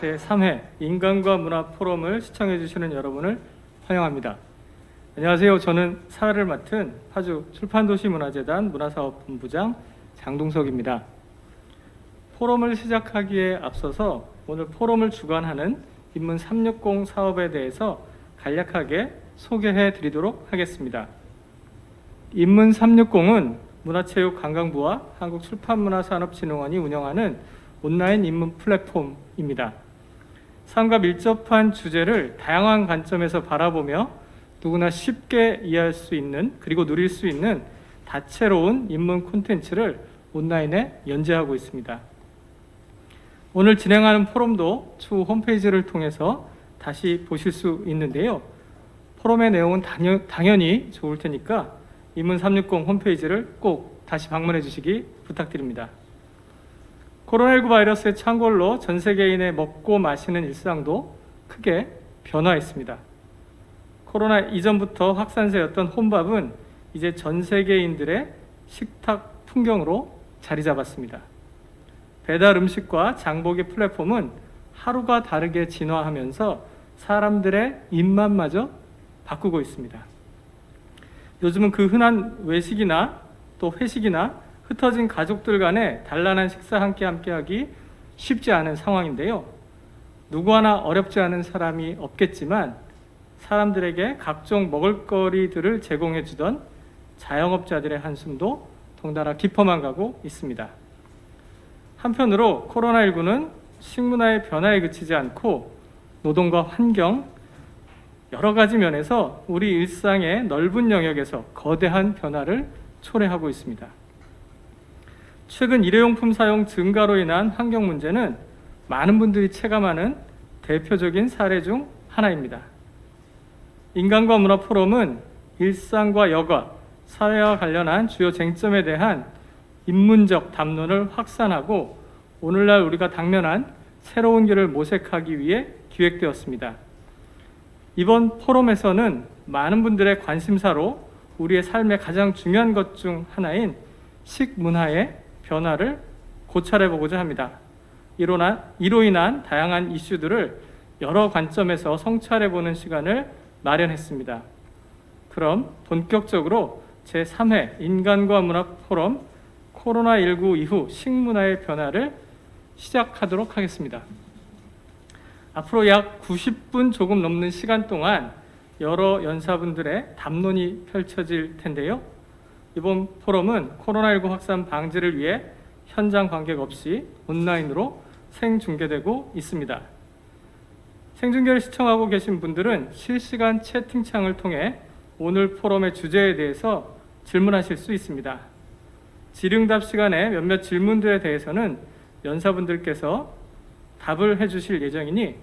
제3회 인간과 문화 포럼을 시청해 주시는 여러분을 환영합니다. 안녕하세요. 저는 사회를 맡은 파주 출판도시문화재단 문화사업본부장 장동석입니다. 포럼을 시작하기에 앞서서 오늘 포럼을 주관하는 인문 360 사업에 대해서 간략하게 소개해 드리도록 하겠습니다. 인문 360은 문화체육관광부와 한국출판문화산업진흥원이 운영하는 온라인 인문 플랫폼입니다. 삶과 밀접한 주제를 다양한 관점에서 바라보며 누구나 쉽게 이해할 수 있는 그리고 누릴 수 있는 다채로운 인문 콘텐츠를 온라인에 연재하고 있습니다. 오늘 진행하는 포럼도 추후 홈페이지를 통해서 다시 보실 수 있는데요. 포럼의 내용은 당연히 좋을 테니까 인문 360 홈페이지를 꼭 다시 방문해 주시기 부탁드립니다. 코로나19 바이러스의 창궐로 전 세계인의 먹고 마시는 일상도 크게 변화했습니다. 코로나 이전부터 확산세였던 혼밥은 이제 전 세계인들의 식탁 풍경으로 자리 잡았습니다. 배달 음식과 장보기 플랫폼은 하루가 다르게 진화하면서 사람들의 입맛마저 바꾸고 있습니다. 요즘은 그 흔한 외식이나 또 회식이나 흩어진 가족들 간의 단란한 식사 함께하기 쉽지 않은 상황인데요. 누구 하나 어렵지 않은 사람이 없겠지만 사람들에게 각종 먹을거리들을 제공해 주던 자영업자들의 한숨도 덩달아 깊어만 가고 있습니다. 한편으로 코로나19는 식문화의 변화에 그치지 않고 노동과 환경, 여러 가지 면에서 우리 일상의 넓은 영역에서 거대한 변화를 초래하고 있습니다. 최근 일회용품 사용 증가로 인한 환경 문제는 많은 분들이 체감하는 대표적인 사례 중 하나입니다. 인간과 문화 포럼은 일상과 여가, 사회와 관련한 주요 쟁점에 대한 인문적 담론을 확산하고 오늘날 우리가 당면한 새로운 길을 모색하기 위해 기획되었습니다. 이번 포럼에서는 많은 분들의 관심사로 우리의 삶의 가장 중요한 것 중 하나인 식문화의 변화를 고찰해 보고자 합니다. 이로 인한 다양한 이슈들을 여러 관점에서 성찰해 보는 시간을 마련했습니다. 그럼 본격적으로 제3회 인간과 문화 포럼 코로나19 이후 식문화의 변화를 시작하도록 하겠습니다. 앞으로 약 90분 조금 넘는 시간 동안 여러 연사분들의 담론이 펼쳐질 텐데요. 이번 포럼은 코로나19 확산 방지를 위해 현장 관객 없이 온라인으로 생중계되고 있습니다. 생중계를 시청하고 계신 분들은 실시간 채팅창을 통해 오늘 포럼의 주제에 대해서 질문하실 수 있습니다. 질의응답 시간에 몇몇 질문들에 대해서는 연사분들께서 답을 해주실 예정이니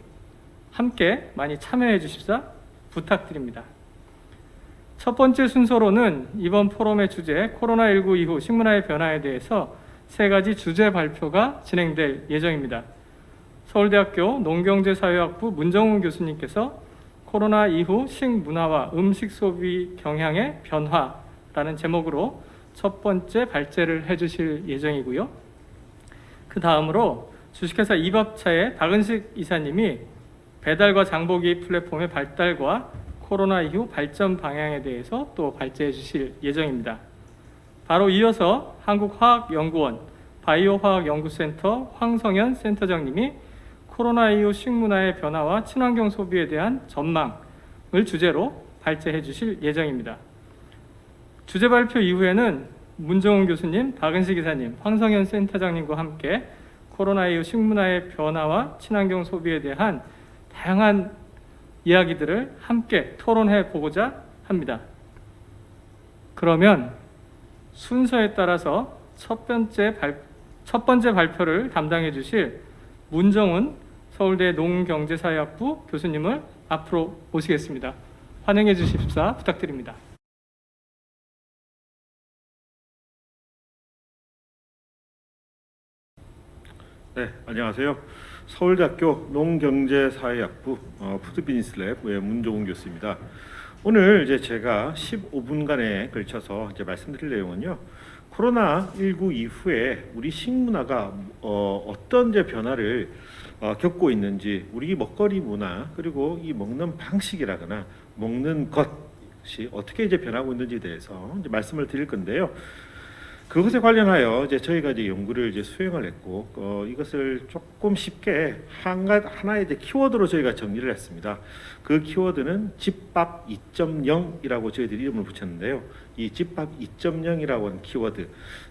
함께 많이 참여해 주십사 부탁드립니다. 첫 번째 순서로는 이번 포럼의 주제 코로나19 이후 식문화의 변화에 대해서 세 가지 주제 발표가 진행될 예정입니다. 서울대학교 농경제사회학부 문정훈 교수님께서 코로나 이후 식문화와 음식 소비 경향의 변화라는 제목으로 첫 번째 발제를 해주실 예정이고요. 그 다음으로 주식회사 이밥차의 박은식 이사님이 배달과 장보기 플랫폼의 발달과 코로나 이후 발전 방향에 대해서 또 발제해 주실 예정입니다. 바로 이어서 한국화학연구원 바이오화학연구센터 황성현 센터장님이 코로나 이후 식문화의 변화와 친환경 소비에 대한 전망을 주제로 발제해 주실 예정입니다. 주제 발표 이후에는 문정훈 교수님, 박은식 이사님, 황성현 센터장님과 함께 코로나 이후 식문화의 변화와 친환경 소비에 대한 다양한 이야기들을 함께 토론해 보고자 합니다. 그러면 순서에 따라서 첫 번째 발표를 담당해 주실 문정훈 서울대 농경제사회학부 교수님을 앞으로 모시겠습니다. 환영해 주십사 부탁드립니다. 네, 안녕하세요. 서울대학교 농경제사회학부 푸드비즈니스랩 문정훈 교수입니다. 오늘 이제 제가 15분간에 걸쳐서 이제 말씀드릴 내용은요. 코로나19 이후에 우리 식문화가 어떤 이제 변화를 겪고 있는지, 우리 먹거리 문화 그리고 이 먹는 방식이라거나 먹는 것이 어떻게 이제 변하고 있는지에 대해서 이제 말씀을 드릴 건데요. 그것에 관련하여 이제 저희가 이제 연구를 이제 수행을 했고 이것을 조금 쉽게 하나의 이제 키워드로 저희가 정리를 했습니다. 그 키워드는 집밥 2.0이라고 저희들이 이름을 붙였는데요. 이 집밥 2.0이라고 하는 키워드,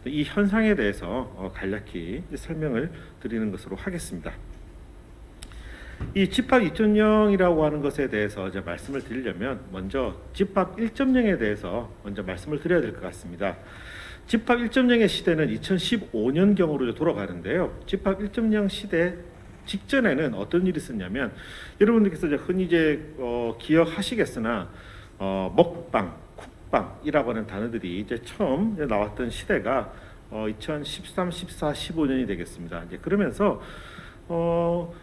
이 현상에 대해서 간략히 설명을 드리는 것으로 하겠습니다. 이 집밥 2.0이라고 하는 것에 대해서 이제 말씀을 드리려면 먼저 집밥 1.0에 대해서 먼저 말씀을 드려야 될 것 같습니다. 집밥 1.0의 시대는 2015년경으로 돌아가는데요. 집밥 1.0 시대 직전에는 어떤 일이 있었냐면, 여러분들께서 이제 흔히 기억하시겠으나 먹방, 쿡방이라고 하는 단어들이 이제 처음 이제 나왔던 시대가 2013, 14, 15년이 되겠습니다. 이제 그러면서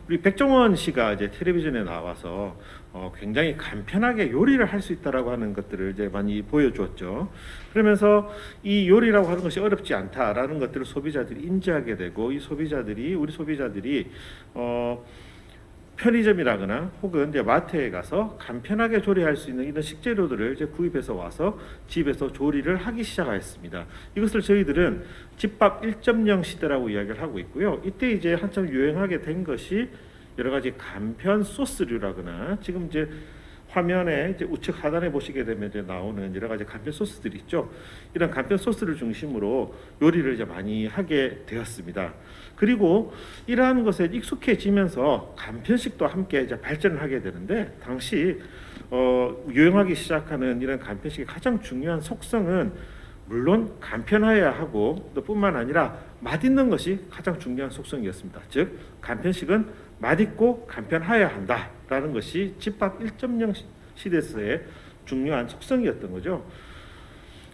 우리 백종원 씨가 이제 텔레비전에 나와서 굉장히 간편하게 요리를 할 수 있다라고 하는 것들을 이제 많이 보여주었죠. 그러면서 이 요리라고 하는 것이 어렵지 않다라는 것들을 소비자들이 인지하게 되고, 우리 소비자들이 편의점이라거나 혹은 이제 마트에 가서 간편하게 조리할 수 있는 이런 식재료들을 이제 구입해서 와서 집에서 조리를 하기 시작하였습니다. 이것을 저희들은 집밥 1.0 시대라고 이야기를 하고 있고요. 이때 이제 한참 유행하게 된 것이 여러 가지 간편 소스류라거나, 지금 이제 화면에 이제 우측 하단에 보시게 되면 이제 나오는 여러 가지 간편 소스들이 있죠. 이런 간편 소스를 중심으로 요리를 이제 많이 하게 되었습니다. 그리고 이러한 것에 익숙해지면서 간편식도 함께 이제 발전을 하게 되는데, 당시 유행하기 시작하는 이런 간편식의 가장 중요한 속성은 물론 간편해야 하고, 또 뿐만 아니라 맛있는 것이 가장 중요한 속성이었습니다. 즉 간편식은 맛있고 간편해야 한다라는 것이 집밥 1.0 시대에서의 중요한 속성이었던 거죠.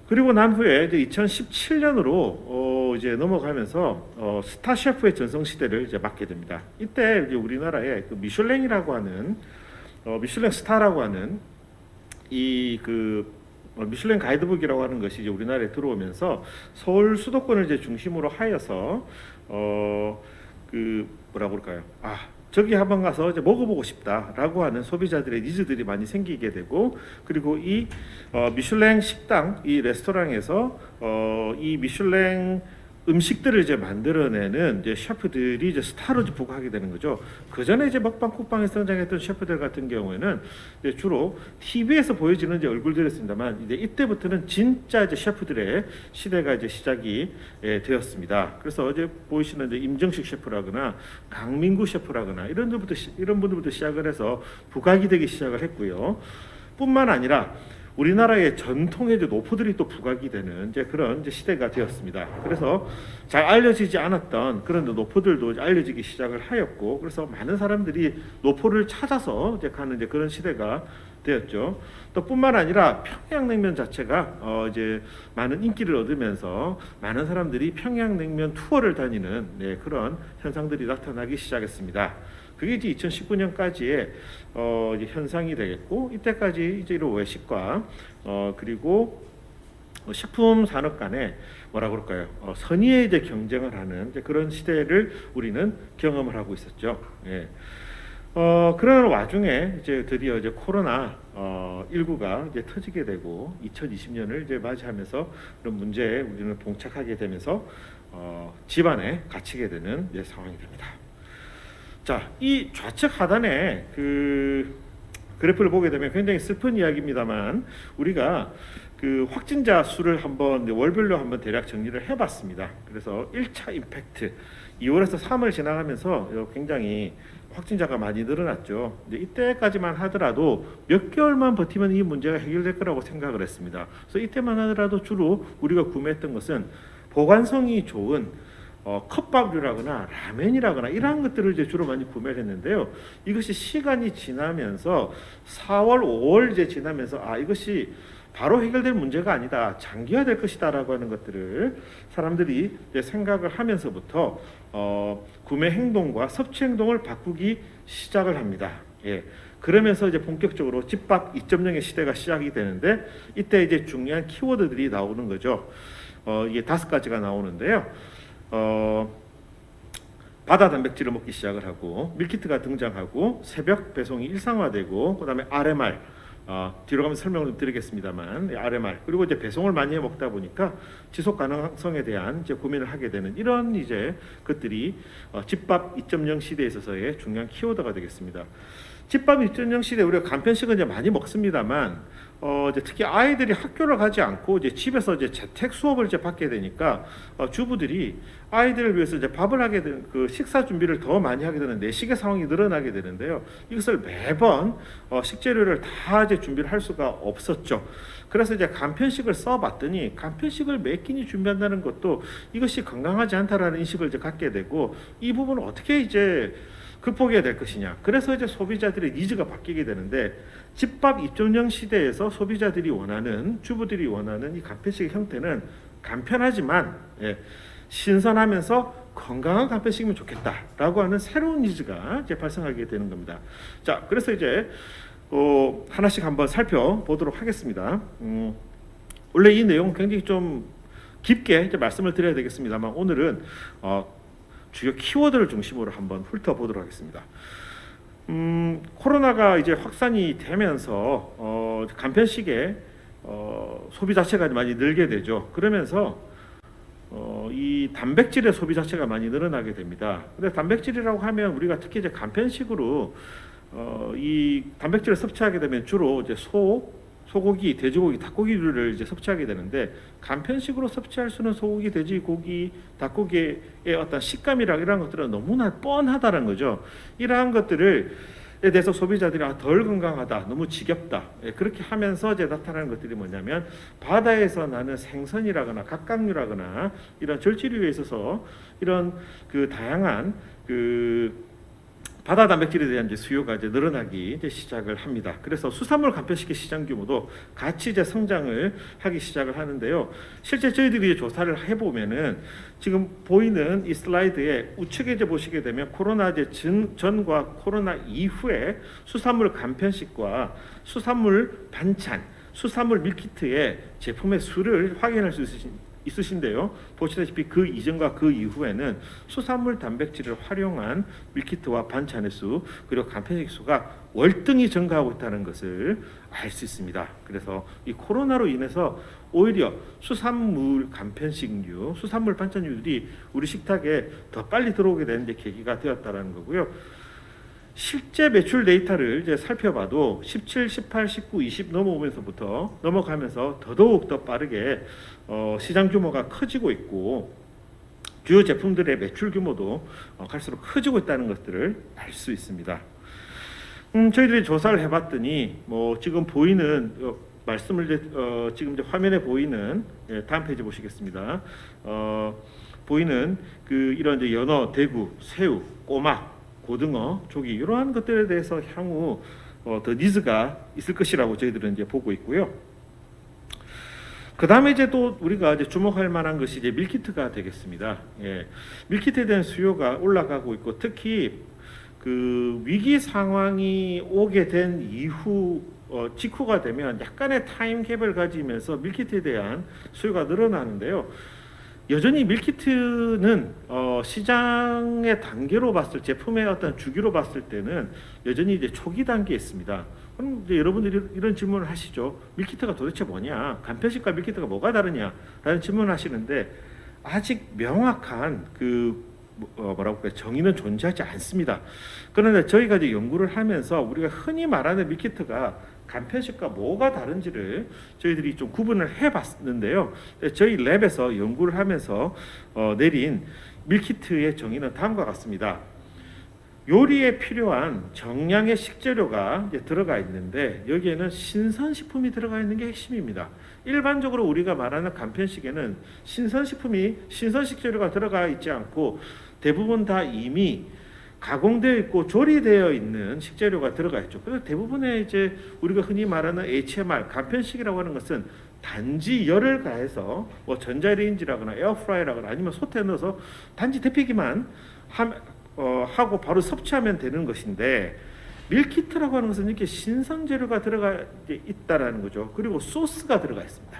그리고 난 후에 이제 2017년으로 이제 넘어가면서 스타 셰프의 전성 시대를 이제 맞게 됩니다. 이때 이제 우리나라에 그 미슐랭이라고 하는 미슐랭 스타라고 하는 미슐랭 가이드북이라고 하는 것이 이제 우리나라에 들어오면서 서울 수도권을 이제 중심으로 하여서 저기 한번 가서 이제 먹어보고 싶다라고 하는 소비자들의 니즈들이 많이 생기게 되고, 그리고 이 미슐랭 식당, 이 레스토랑에서 이 미슐랭 음식들을 이제 만들어내는 이제 셰프들이 이제 스타로 이제 부각하게 되는 거죠. 그 전에 이제 먹방 쿡방에 성장했던 셰프들 같은 경우에는 이제 주로 TV에서 보여지는 이제 얼굴들이었습니다만, 이제 이때부터는 진짜 이제 셰프들의 시대가 이제 시작이 되었습니다. 그래서 이제 보이시는 이제 임정식 셰프라거나 강민구 셰프라거나 이런 분들부터 시작을 해서 부각이 되기 시작을 했고요. 뿐만 아니라 우리나라의 전통의 이제 노포들이 또 부각이 되는 이제 그런 이제 시대가 되었습니다. 그래서 잘 알려지지 않았던 그런 노포들도 알려지기 시작을 하였고, 그래서 많은 사람들이 노포를 찾아서 이제 가는 이제 그런 시대가 되었죠. 또 뿐만 아니라 평양냉면 자체가 이제 많은 인기를 얻으면서 많은 사람들이 평양냉면 투어를 다니는 그런 현상들이 나타나기 시작했습니다. 그게 이제 2019년까지의 이제 현상이 되겠고, 이때까지 이제 이런 외식과 그리고 식품 산업 간에 선의의 이제 경쟁을 하는 이제 그런 시대를 우리는 경험을 하고 있었죠. 예. 그런 와중에 이제 드디어 이제 코로나 19가 이제 터지게 되고 2020년을 이제 맞이하면서 그런 문제에 우리는 봉착하게 되면서 집안에 갇히게 되는 이제 상황이 됩니다. 자, 이 좌측 하단에 그 그래프를 보게 되면 굉장히 슬픈 이야기입니다만, 우리가 그 확진자 수를 한번 월별로 한번 대략 정리를 해봤습니다. 그래서 1차 임팩트 2월에서 3월 지나가면서 굉장히 확진자가 많이 늘어났죠. 이제 이때까지만 하더라도 몇 개월만 버티면 이 문제가 해결될 거라고 생각을 했습니다. 그래서 이때만 하더라도 주로 우리가 구매했던 것은 보관성이 좋은 컵밥류라거나 라면이라거나 이러한 것들을 이제 주로 많이 구매를 했는데요. 이것이 시간이 지나면서 4월, 5월 이제 지나면서 이것이 바로 해결될 문제가 아니다, 장기화될 것이다라고 하는 것들을 사람들이 이제 생각을 하면서부터 구매 행동과 섭취 행동을 바꾸기 시작을 합니다. 예. 그러면서 이제 본격적으로 집밥 2.0의 시대가 시작이 되는데 이때 이제 중요한 키워드들이 나오는 거죠. 이게 5가지가 나오는데요. 바다 단백질을 먹기 시작을 하고 밀키트가 등장하고 새벽 배송이 일상화되고 그다음에 RMR 뒤로 가면 설명을 좀 드리겠습니다만 RMR 그리고 이제 배송을 많이 해 먹다 보니까 지속 가능성에 대한 이제 고민을 하게 되는 이런 이제 것들이 집밥 2.0 시대에 있어서의 중요한 키워드가 되겠습니다. 집밥 2.0 시대 우리가 간편식은 이제 많이 먹습니다만 이제 특히 아이들이 학교를 가지 않고 이제 집에서 이제 재택 수업을 이제 받게 되니까 주부들이 아이들을 위해서 이제 밥을 하게 되는 그 식사 준비를 더 많이 하게 되는 내식의 상황이 늘어나게 되는데요. 이것을 매번 식재료를 다 이제 준비를 할 수가 없었죠. 그래서 이제 간편식을 써봤더니 간편식을 몇 끼니 준비한다는 것도 이것이 건강하지 않다라는 인식을 이제 갖게 되고 이 부분을 어떻게 이제 극복해야 될 것이냐. 그래서 이제 소비자들의 니즈가 바뀌게 되는데 집밥 2.0 시대에서 소비자들이 원하는 주부들이 원하는 이 간편식의 형태는 간편하지만 신선하면서 건강한 간편식이면 좋겠다라고 하는 새로운 니즈가 이제 발생하게 되는 겁니다. 자, 그래서 이제 하나씩 한번 살펴보도록 하겠습니다. 원래 이 내용 굉장히 좀 깊게 이제 말씀을 드려야 되겠습니다만 오늘은 주요 키워드를 중심으로 한번 훑어보도록 하겠습니다. 코로나가 이제 확산이 되면서 간편식의 소비 자체가 많이 늘게 되죠. 그러면서 이 단백질의 소비 자체가 많이 늘어나게 됩니다. 근데 단백질이라고 하면 우리가 특히 이제 간편식으로 이 단백질을 섭취하게 되면 주로 이제 소고기, 돼지고기, 닭고기류를 이제 섭취하게 되는데 간편식으로 섭취할 수 있는 소고기, 돼지고기, 닭고기의 어떤 식감이랑 이런 것들은 너무나 뻔하다는 거죠. 이러한 것들에 대해서 소비자들이 덜 건강하다, 너무 지겹다 그렇게 하면서 이제 나타나는 것들이 뭐냐면 바다에서 나는 생선이라거나 갑각류라거나 이런 절지류에 있어서 이런 그 다양한 그 바다 단백질에 대한 이제 수요가 이제 늘어나기 이제 시작을 합니다. 그래서 수산물 간편식의 시장 규모도 같이 이제 성장을 하기 시작을 하는데요. 실제 저희들이 조사를 해보면은 지금 보이는 이 슬라이드에 우측에 이제 보시게 되면 코로나 이제 전과 코로나 이후에 수산물 간편식과 수산물 반찬, 수산물 밀키트의 제품의 수를 확인할 수 있으신데요. 보시다시피 그 이전과 그 이후에는 수산물 단백질을 활용한 밀키트와 반찬의 수 그리고 간편식 수가 월등히 증가하고 있다는 것을 알 수 있습니다. 그래서 이 코로나로 인해서 오히려 수산물 간편식류, 수산물 반찬류들이 우리 식탁에 더 빨리 들어오게 되는 데 계기가 되었다는 거고요. 실제 매출 데이터를 이제 살펴봐도 17, 18, 19, 20 넘어가면서 더더욱 더 빠르게 시장 규모가 커지고 있고 주요 제품들의 매출 규모도 갈수록 커지고 있다는 것들을 알 수 있습니다. 저희들이 조사를 해봤더니 지금 보이는 말씀을 지금 이제 화면에 보이는 다음 페이지 보시겠습니다. 보이는 그 이런 이제 연어, 대구, 새우, 꼬막 고등어, 조기 이러한 것들에 대해서 향후 더 니즈가 있을 것이라고 저희들은 이제 보고 있고요. 그 다음에 이제 또 우리가 이제 주목할 만한 것이 이제 밀키트가 되겠습니다. 밀키트에 대한 수요가 올라가고 있고 특히 그 위기 상황이 오게 된 이후 직후가 되면 약간의 타임 갭을 가지면서 밀키트에 대한 수요가 늘어나는데요. 여전히 밀키트는 시장의 단계로 봤을 제품의 어떤 주기로 봤을 때는 여전히 이제 초기 단계에 있습니다. 그럼 이제 여러분들이 이런 질문을 하시죠. 밀키트가 도대체 뭐냐? 간편식과 밀키트가 뭐가 다르냐라는 질문을 하시는데 아직 명확한 그 뭐라고 할까요? 정의는 존재하지 않습니다. 그런데 저희가 이제 연구를 하면서 우리가 흔히 말하는 밀키트가 간편식과 뭐가 다른지를 저희들이 좀 구분을 해봤는데요. 저희 랩에서 연구를 하면서 내린 밀키트의 정의는 다음과 같습니다. 요리에 필요한 정량의 식재료가 이제 들어가 있는데 여기에는 신선식품이 들어가 있는 게 핵심입니다. 일반적으로 우리가 말하는 간편식에는 신선식재료가 들어가 있지 않고 대부분 다 이미 가공되어 있고 조리되어 있는 식재료가 들어가 있죠. 그래서 대부분의 이제 우리가 흔히 말하는 HMR 간편식이라고 하는 것은 단지 열을 가해서 전자레인지라거나 에어프라이라거나 아니면 솥에 넣어서 단지 데피기만 하고 바로 섭취하면 되는 것인데 밀키트라고 하는 것은 이렇게 신선 재료가 들어가 있다라는 거죠. 그리고 소스가 들어가 있습니다.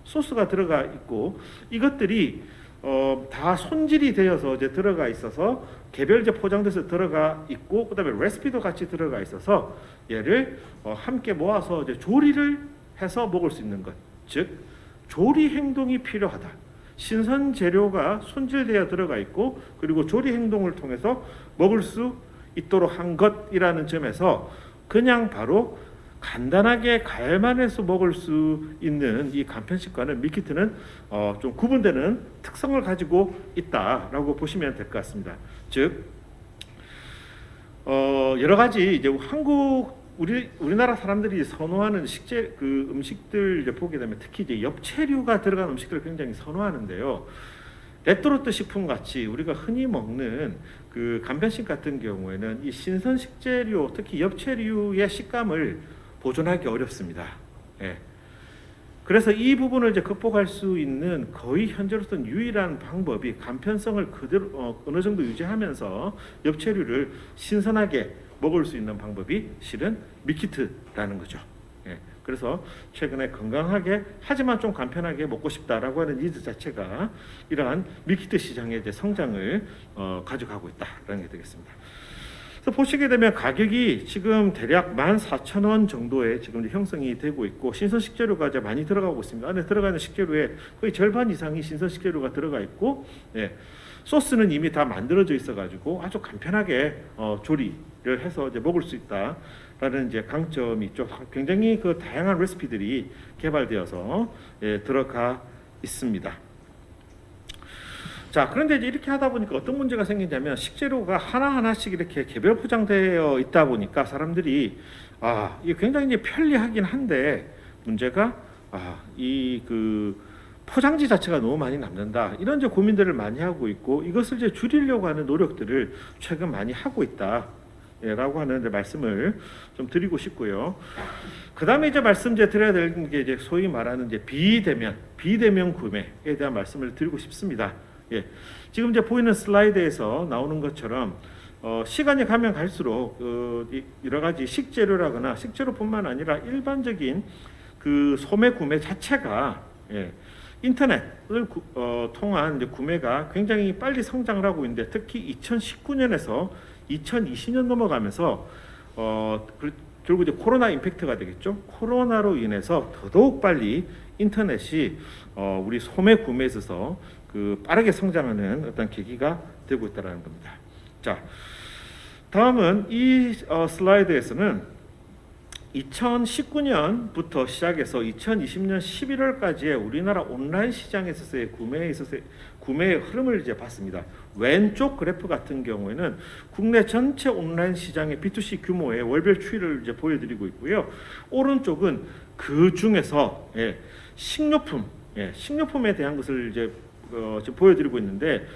소스가 들어가 있고 이것들이 다 손질이 되어서 이제 들어가 있어서 개별제 포장돼서 들어가 있고 그다음에 레시피도 같이 들어가 있어서 얘를 함께 모아서 이제 조리를 해서 먹을 수 있는 것, 즉 조리 행동이 필요하다. 신선 재료가 손질되어 들어가 있고 그리고 조리 행동을 통해서 먹을 수 있도록 한 것이라는 점에서 그냥 바로 간단하게 가열만 해서 먹을 수 있는 이 간편식과는 밀키트는 좀 구분되는 특성을 가지고 있다라고 보시면 될 것 같습니다. 즉 여러 가지 이제 우리나라 사람들이 선호하는 식재 그 음식들 이제 보게 되면 특히 이제 엽채류가 들어간 음식들을 굉장히 선호하는데요. 레토르트 식품 같이 우리가 흔히 먹는 그 간편식 같은 경우에는 이 신선 식재료, 특히 엽채류의 식감을 보존하기 어렵습니다. 예. 그래서 이 부분을 이제 극복할 수 있는 거의 현재로서는 유일한 방법이 간편성을 그대로 어느 정도 유지하면서 엽채류를 신선하게 먹을 수 있는 방법이 실은 밀키트라는 거죠. 예. 그래서 최근에 건강하게 하지만 좀 간편하게 먹고 싶다라고 하는 니즈 자체가 이러한 밀키트 시장의 이제 성장을 가져가고 있다라는 게 되겠습니다. 그래서 보시게 되면 가격이 지금 대략 14,000원 정도에 지금 이제 형성이 되고 있고 신선 식재료가 이제 많이 들어가고 있습니다. 안에 들어가는 식재료의 거의 절반 이상이 신선 식재료가 들어가 있고, 예, 소스는 이미 다 만들어져 있어가지고 아주 간편하게 조리를 해서 이제 먹을 수 있다라는 이제 강점이 있죠. 굉장히 그 다양한 레시피들이 개발되어서 들어가 있습니다. 자, 그런데 이제 이렇게 하다 보니까 어떤 문제가 생기냐면 식재료가 하나하나씩 이렇게 개별 포장되어 있다 보니까 사람들이 이게 굉장히 이제 편리하긴 한데 문제가 이 그 포장지 자체가 너무 많이 남는다. 이런 이제 고민들을 많이 하고 있고 이것을 이제 줄이려고 하는 노력들을 최근 많이 하고 있다. 라고 하는 이제 말씀을 좀 드리고 싶고요. 그 다음에 이제 말씀 이제 드려야 될 게 이제 소위 말하는 이제 비대면 구매에 대한 말씀을 드리고 싶습니다. 예, 지금 이제 보이는 슬라이드에서 나오는 것처럼 시간이 가면 갈수록 여러 가지 식재료라거나 식재료뿐만 아니라 일반적인 그 소매 구매 자체가 인터넷을 통한 이제 구매가 굉장히 빨리 성장을 하고 있는데 특히 2019년에서 2020년 넘어가면서 결국 이제 코로나 임팩트가 되겠죠. 코로나로 인해서 더더욱 빨리 인터넷이 우리 소매 구매에 있어서 그 빠르게 성장하는 어떤 계기가 되고 있다는 겁니다. 자, 다음은 이 슬라이드에서는 2019년부터 시작해서 2020년 11월까지의 우리나라 온라인 시장에 있어서의 구매의 흐름을 이제 봤습니다. 왼쪽 그래프 같은 경우에는 국내 전체 온라인 시장의 B2C 규모의 월별 추이를 이제 보여드리고 있고요. 오른쪽은 그 중에서 식료품에 대한 것을 이제 지금 보여드리고 있는데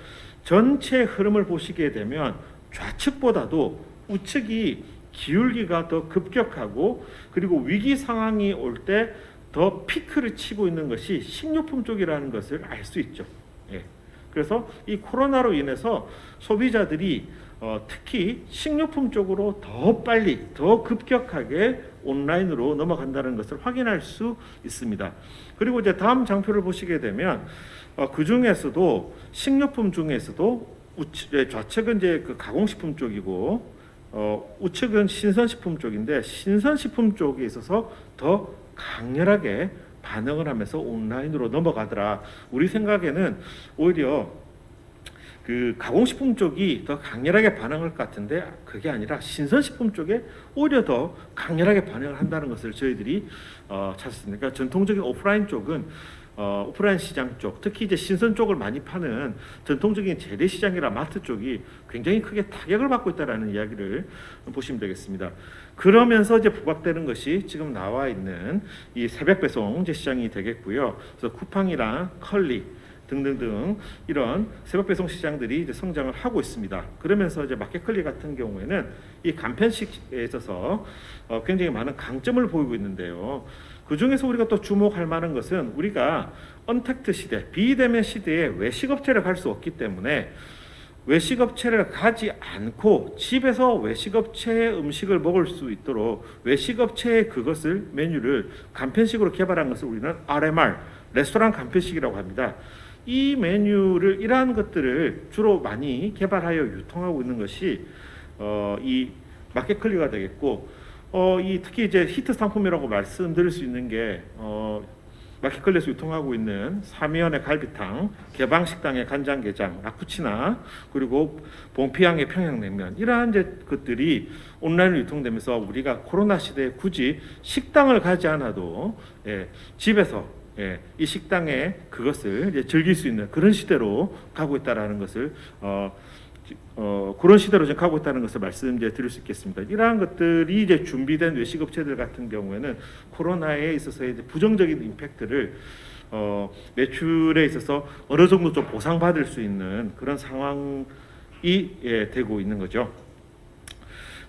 전체 흐름을 보시게 되면 좌측보다도 우측이 기울기가 더 급격하고 그리고 위기 상황이 올 때 더 피크를 치고 있는 것이 식료품 쪽이라는 것을 알 수 있죠. 그래서 이 코로나로 인해서 소비자들이 특히 식료품 쪽으로 더 빨리 더 급격하게 온라인으로 넘어간다는 것을 확인할 수 있습니다. 그리고 이제 다음 장표를 보시게 되면 그 중에서도 식료품 중에서도 좌측은 이제 그 가공식품 쪽이고 우측은 신선식품 쪽인데 신선식품 쪽에 있어서 더 강렬하게 반응을 하면서 온라인으로 넘어가더라. 우리 생각에는 오히려 그 가공식품 쪽이 더 강렬하게 반응할 것 같은데 그게 아니라 신선식품 쪽에 오히려 더 강렬하게 반응을 한다는 것을 저희들이 찾았습니다. 그러니까 전통적인 오프라인 쪽은 오프라인 시장 쪽, 특히 이제 신선 쪽을 많이 파는 전통적인 재래시장이나 마트 쪽이 굉장히 크게 타격을 받고 있다라는 이야기를 보시면 되겠습니다. 그러면서 이제 부각되는 것이 지금 나와 있는 이 새벽 배송 시장이 되겠고요. 그래서 쿠팡이랑 컬리 등등등 이런 새벽 배송 시장들이 이제 성장을 하고 있습니다. 그러면서 이제 마켓컬리 같은 경우에는 이 간편식에 있어서 굉장히 많은 강점을 보이고 있는데요. 그 중에서 우리가 또 주목할 만한 것은 우리가 언택트 시대, 비대면 시대에 외식업체를 갈 수 없기 때문에 외식업체를 가지 않고 집에서 외식업체의 음식을 먹을 수 있도록 외식업체의 그것을 메뉴를 간편식으로 개발한 것을 우리는 RMR, 레스토랑 간편식이라고 합니다. 이 메뉴를 이러한 것들을 주로 많이 개발하여 유통하고 있는 것이 이 마켓컬리가 되겠고, 이 특히 이제 히트 상품이라고 말씀드릴 수 있는 게 마켓컬리에서 유통하고 있는 사미연의 갈비탕, 개방식당의 간장게장, 라쿠치나, 그리고 봉피향의 평양냉면, 이러한 이제 것들이 온라인으로 유통되면서 우리가 코로나 시대에 굳이 식당을 가지 않아도 집에서 이 식당에 그것을 이제 즐길 수 있는 그런 시대로 가고 있다라는 것을 그런 시대로 지금 가고 있다는 것을 말씀드릴 수 있겠습니다. 이러한 것들이 이제 준비된 외식업체들 같은 경우에는 코로나에 있어서 이제 부정적인 임팩트를 매출에 있어서 어느 정도 좀 보상받을 수 있는 그런 상황이 되고 있는 거죠.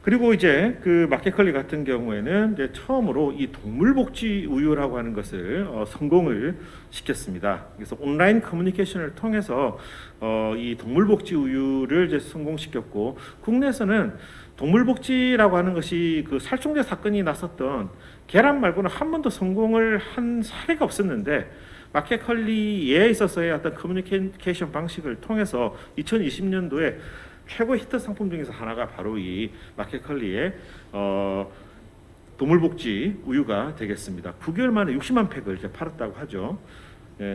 그리고 이제 그 마켓컬리 같은 경우에는 이제 처음으로 이 동물복지 우유라고 하는 것을 성공을 시켰습니다. 그래서 온라인 커뮤니케이션을 통해서 이 동물복지 우유를 이제 성공시켰고, 국내에서는 동물복지라고 하는 것이 그 살충제 사건이 났었던 계란 말고는 한 번도 성공을 한 사례가 없었는데, 마켓컬리에 있어서의 어떤 커뮤니케이션 방식을 통해서 2020년도에 최고 히트 상품 중에서 하나가 바로 이 마켓컬리의 동물복지 우유가 되겠습니다. 9개월 만에 60만 팩을 이제 팔았다고 하죠.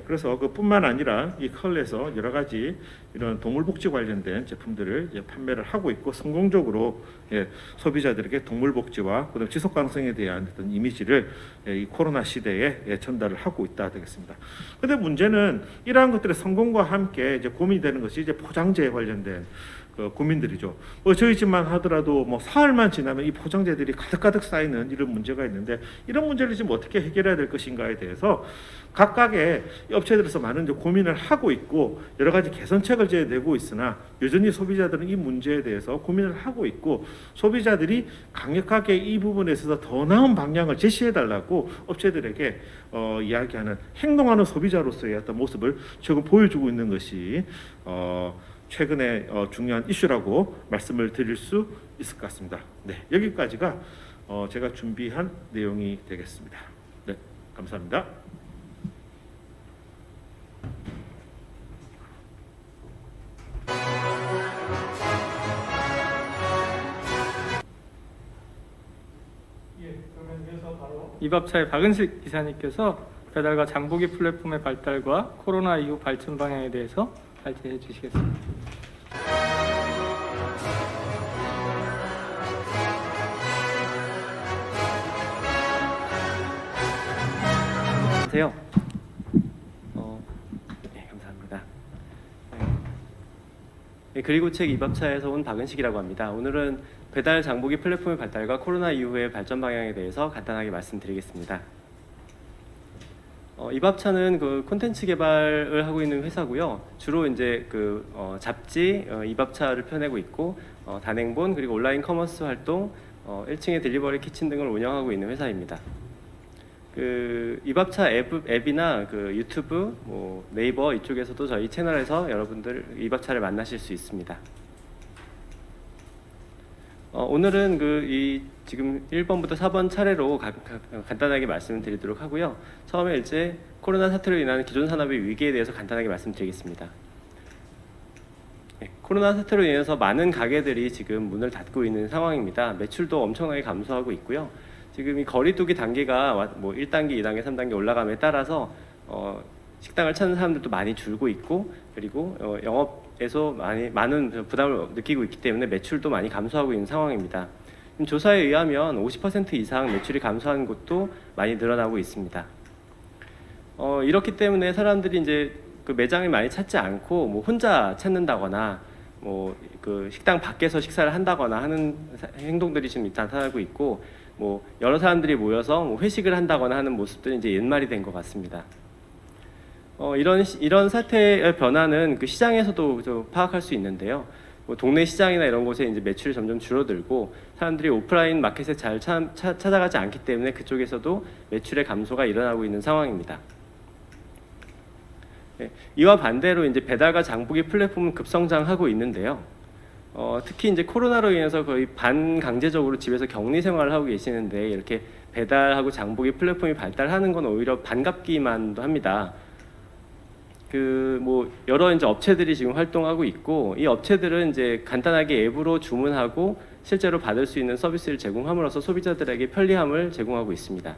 그래서 그뿐만 아니라 이 컬에서 여러 가지 이런 동물복지 관련된 제품들을 이제 판매를 하고 있고, 성공적으로 소비자들에게 동물복지와 그다음 지속 가능성에 대한 어떤 이미지를 이 코로나 시대에 전달을 하고 있다 되겠습니다. 그런데 문제는 이러한 것들의 성공과 함께 이제 고민되는 것이 이제 포장재에 관련된 고민들이죠. 저희 집만 하더라도 사흘만 지나면 이 포장재들이 가득가득 쌓이는 이런 문제가 있는데, 이런 문제를 지금 어떻게 해결해야 될 것인가에 대해서 각각의 업체들에서 많은 이제 고민을 하고 있고, 여러 가지 개선책을 이제 내고 있으나 여전히 소비자들은 이 문제에 대해서 고민을 하고 있고, 소비자들이 강력하게 이 부분에 있어서 더 나은 방향을 제시해 달라고 업체들에게 이야기하는, 행동하는 소비자로서의 어떤 모습을 지금 보여주고 있는 것이 최근에 중요한 이슈라고 말씀을 드릴 수 있을 것 같습니다. 네, 여기까지가 제가 준비한 내용이 되겠습니다. 네, 감사합니다. 그러면 이어서 바로 이밥차의 박은식 기사님께서 배달과 장보기 플랫폼의 발달과 코로나 이후 발전 방향에 대해서 발제해 주시겠습니다. 안녕하세요. 네, 감사합니다. 네, 그리고 책 이밥차에서 온 박은식이라고 합니다. 오늘은 배달 장보기 플랫폼의 발달과 코로나 이후의 발전 방향에 대해서 간단하게 말씀드리겠습니다. 이밥차는 그 콘텐츠 개발을 하고 있는 회사고요. 주로 이제 그 잡지 이밥차를 펴내고 있고, 단행본 그리고 온라인 커머스 활동, 1층의 딜리버리 키친 등을 운영하고 있는 회사입니다. 그 이밥차 앱이나 그 유튜브, 네이버 이쪽에서도 저희 채널에서 여러분들 이밥차를 만나실 수 있습니다. 오늘은 이 지금 1번부터 4번 차례로 간단하게 말씀을 드리도록 하고요. 처음에 이제 코로나 사태로 인한 기존 산업의 위기에 대해서 간단하게 말씀드리겠습니다. 네, 코로나 사태로 인해서 많은 가게들이 지금 문을 닫고 있는 상황입니다. 매출도 엄청나게 감소하고 있고요. 지금 이 거리두기 단계가 1단계, 2단계, 3단계 올라감에 따라서 식당을 찾는 사람들도 많이 줄고 있고, 그리고 영업에서 많은 부담을 느끼고 있기 때문에 매출도 많이 감소하고 있는 상황입니다. 조사에 의하면 50% 이상 매출이 감소하는 곳도 많이 늘어나고 있습니다. 이렇기 때문에 사람들이 이제 그 매장을 많이 찾지 않고 혼자 찾는다거나 그 식당 밖에서 식사를 한다거나 하는 행동들이 지금 나타나고 있고, 여러 사람들이 모여서 회식을 한다거나 하는 모습들이 이제 옛말이 된 것 같습니다. 이런 사태의 변화는 그 시장에서도 좀 파악할 수 있는데요. 동네 시장이나 이런 곳에 이제 매출이 점점 줄어들고, 사람들이 오프라인 마켓에 잘 찾아가지 않기 때문에 그쪽에서도 매출의 감소가 일어나고 있는 상황입니다. 이와 반대로 이제 배달과 장보기 플랫폼은 급성장하고 있는데요. 특히 이제 코로나로 인해서 거의 반강제적으로 집에서 격리 생활을 하고 계시는데 이렇게 배달하고 장보기 플랫폼이 발달하는 건 오히려 반갑기만도 합니다. 뭐 여러 이제 업체들이 지금 활동하고 있고 이 업체들은 이제 간단하게 앱으로 주문하고 실제로 받을 수 있는 서비스를 제공함으로써 소비자들에게 편리함을 제공하고 있습니다.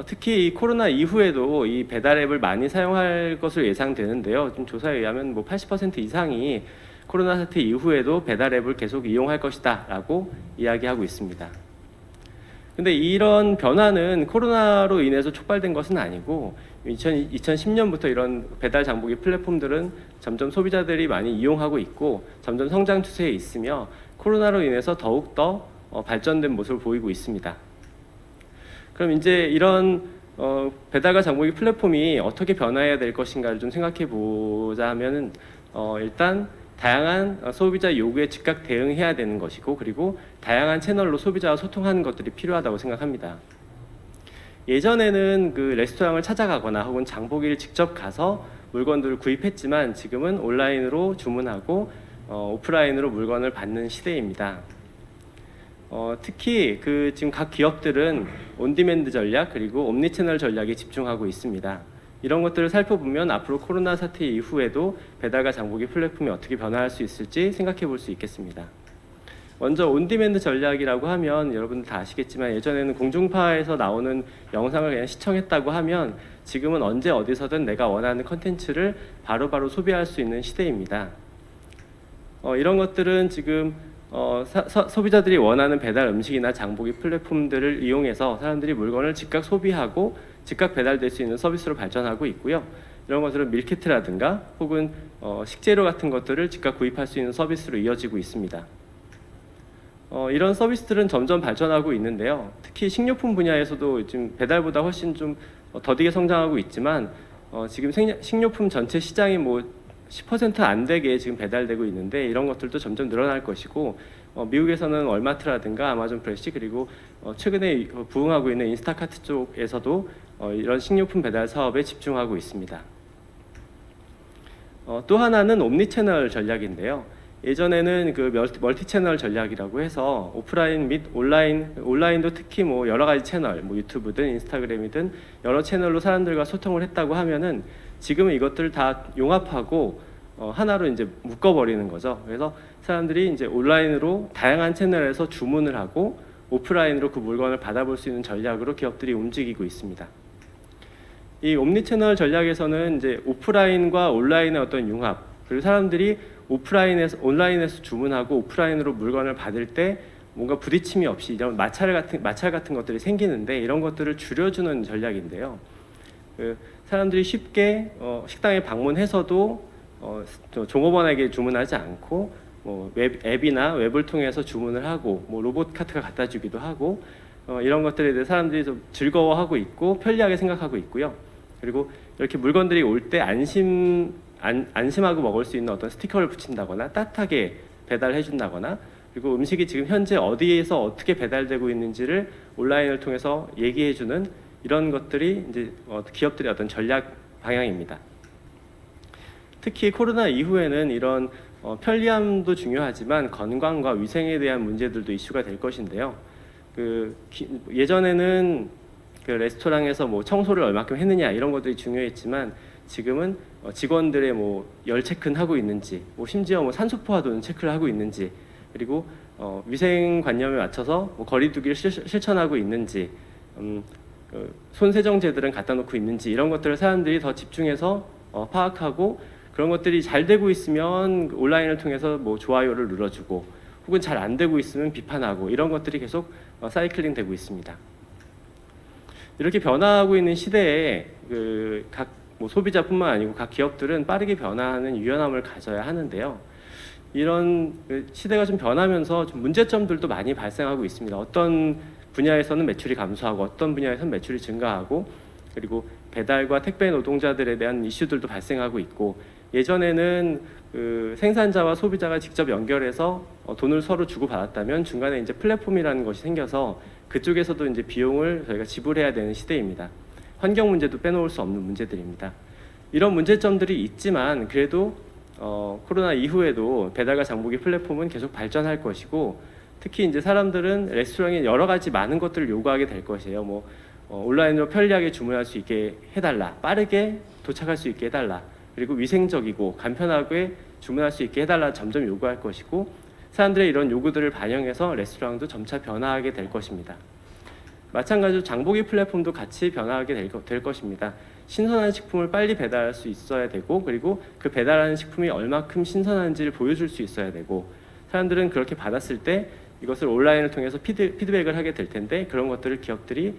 특히 이 코로나 이후에도 이 배달 앱을 많이 사용할 것으로 예상되는데요. 좀 조사에 의하면 뭐 80% 이상이 코로나 사태 이후에도 배달 앱을 계속 이용할 것이다라고 이야기하고 있습니다. 근데 이런 변화는 코로나로 인해서 촉발된 것은 아니고 2010년부터 이런 배달 장보기 플랫폼들은 점점 소비자들이 많이 이용하고 있고 점점 성장 추세에 있으며 코로나로 인해서 더욱더 발전된 모습을 보이고 있습니다. 그럼 이제 이런 배달과 장보기 플랫폼이 어떻게 변화해야 될 것인가를 좀 생각해 보자 하면은 일단 다양한 소비자 요구에 즉각 대응해야 되는 것이고 그리고 다양한 채널로 소비자와 소통하는 것들이 필요하다고 생각합니다. 예전에는 그 레스토랑을 찾아가거나 혹은 장보기를 직접 가서 물건들을 구입했지만 지금은 온라인으로 주문하고 오프라인으로 물건을 받는 시대입니다. 특히 지금 각 기업들은 온디맨드 전략 그리고 옴니채널 전략에 집중하고 있습니다. 이런 것들을 살펴보면 앞으로 코로나 사태 이후에도 배달과 장보기 플랫폼이 어떻게 변화할 수 있을지 생각해 볼 수 있겠습니다. 먼저 온디맨드 전략이라고 하면 여러분들 다 아시겠지만 예전에는 공중파에서 나오는 영상을 그냥 시청했다고 하면 지금은 언제 어디서든 내가 원하는 컨텐츠를 바로바로 소비할 수 있는 시대입니다. 이런 것들은 지금 소비자들이 원하는 배달 음식이나 장보기 플랫폼들을 이용해서 사람들이 물건을 즉각 소비하고 즉각 배달될 수 있는 서비스로 발전하고 있고요. 이런 것들은 밀키트라든가 혹은 식재료 같은 것들을 즉각 구입할 수 있는 서비스로 이어지고 있습니다. 이런 서비스들은 점점 발전하고 있는데요. 특히 식료품 분야에서도 지금 배달보다 훨씬 좀 더디게 성장하고 있지만 지금 식료품 전체 시장이 뭐 10% 안 되게 지금 배달되고 있는데 이런 것들도 점점 늘어날 것이고 미국에서는 월마트라든가 아마존 프레시 그리고 최근에 부흥하고 있는 인스타카트 쪽에서도 이런 식료품 배달 사업에 집중하고 있습니다. 또 하나는 옴니채널 전략인데요. 예전에는 멀티 채널 전략이라고 해서 오프라인 및 온라인도 특히 뭐 여러 가지 채널, 뭐 유튜브든 인스타그램이든 여러 채널로 사람들과 소통을 했다고 하면은 지금은 이것들을 다 용합하고 하나로 이제 묶어버리는 거죠. 그래서 사람들이 이제 온라인으로 다양한 채널에서 주문을 하고 오프라인으로 그 물건을 받아볼 수 있는 전략으로 기업들이 움직이고 있습니다. 이 옴니채널 전략에서는 이제 오프라인과 온라인의 어떤 융합, 그리고 사람들이 온라인에서 주문하고 오프라인으로 물건을 받을 때 뭔가 부딪힘이 없이 이런 마찰 같은 것들이 생기는데 이런 것들을 줄여주는 전략인데요. 사람들이 쉽게 식당에 방문해서도 종업원에게 주문하지 않고 뭐 앱이나 웹을 통해서 주문을 하고 뭐 로봇 카트가 갖다 주기도 하고 이런 것들에 대해 사람들이 좀 즐거워하고 있고 편리하게 생각하고 있고요. 그리고 이렇게 물건들이 올 때 안심하고 먹을 수 있는 어떤 스티커를 붙인다거나 따뜻하게 배달해 준다거나 그리고 음식이 지금 현재 어디에서 어떻게 배달되고 있는지를 온라인을 통해서 얘기해 주는 이런 것들이 이제 기업들의 어떤 전략 방향입니다. 특히 코로나 이후에는 이런 편리함도 중요하지만 건강과 위생에 대한 문제들도 이슈가 될 것인데요. 예전에는 레스토랑에서 뭐 청소를 얼마큼 했느냐 이런 것들이 중요했지만 지금은 직원들의 뭐 열 체크는 하고 있는지, 뭐 심지어 뭐 산소포화도 체크를 하고 있는지, 그리고 위생관념에 맞춰서 뭐 거리두기를 실천하고 있는지, 손 세정제들은 갖다 놓고 있는지 이런 것들을 사람들이 더 집중해서 파악하고 그런 것들이 잘 되고 있으면 온라인을 통해서 뭐 좋아요를 눌러주고 혹은 잘 안 되고 있으면 비판하고 이런 것들이 계속 사이클링 되고 있습니다. 이렇게 변화하고 있는 시대에 각 뭐 소비자뿐만 아니고 각 기업들은 빠르게 변화하는 유연함을 가져야 하는데요. 이런 시대가 좀 변하면서 좀 문제점들도 많이 발생하고 있습니다. 어떤 분야에서는 매출이 감소하고 어떤 분야에서는 매출이 증가하고 그리고 배달과 택배 노동자들에 대한 이슈들도 발생하고 있고 예전에는 생산자와 소비자가 직접 연결해서 돈을 서로 주고 받았다면 중간에 이제 플랫폼이라는 것이 생겨서 그쪽에서도 이제 비용을 저희가 지불해야 되는 시대입니다. 환경 문제도 빼놓을 수 없는 문제들입니다. 이런 문제점들이 있지만 그래도 코로나 이후에도 배달과 장보기 플랫폼은 계속 발전할 것이고, 특히 이제 사람들은 레스토랑에 여러 가지 많은 것들을 요구하게 될 것이에요. 뭐 온라인으로 편리하게 주문할 수 있게 해달라, 빠르게 도착할 수 있게 해달라, 그리고 위생적이고 간편하게 주문할 수 있게 해달라 점점 요구할 것이고, 사람들의 이런 요구들을 반영해서 레스토랑도 점차 변화하게 될 것입니다. 마찬가지로 장보기 플랫폼도 같이 변화하게 될 것입니다. 신선한 식품을 빨리 배달할 수 있어야 되고, 그리고 그 배달하는 식품이 얼마큼 신선한지를 보여줄 수 있어야 되고, 사람들은 그렇게 받았을 때 이것을 온라인을 통해서 피드백을 하게 될 텐데, 그런 것들을 기업들이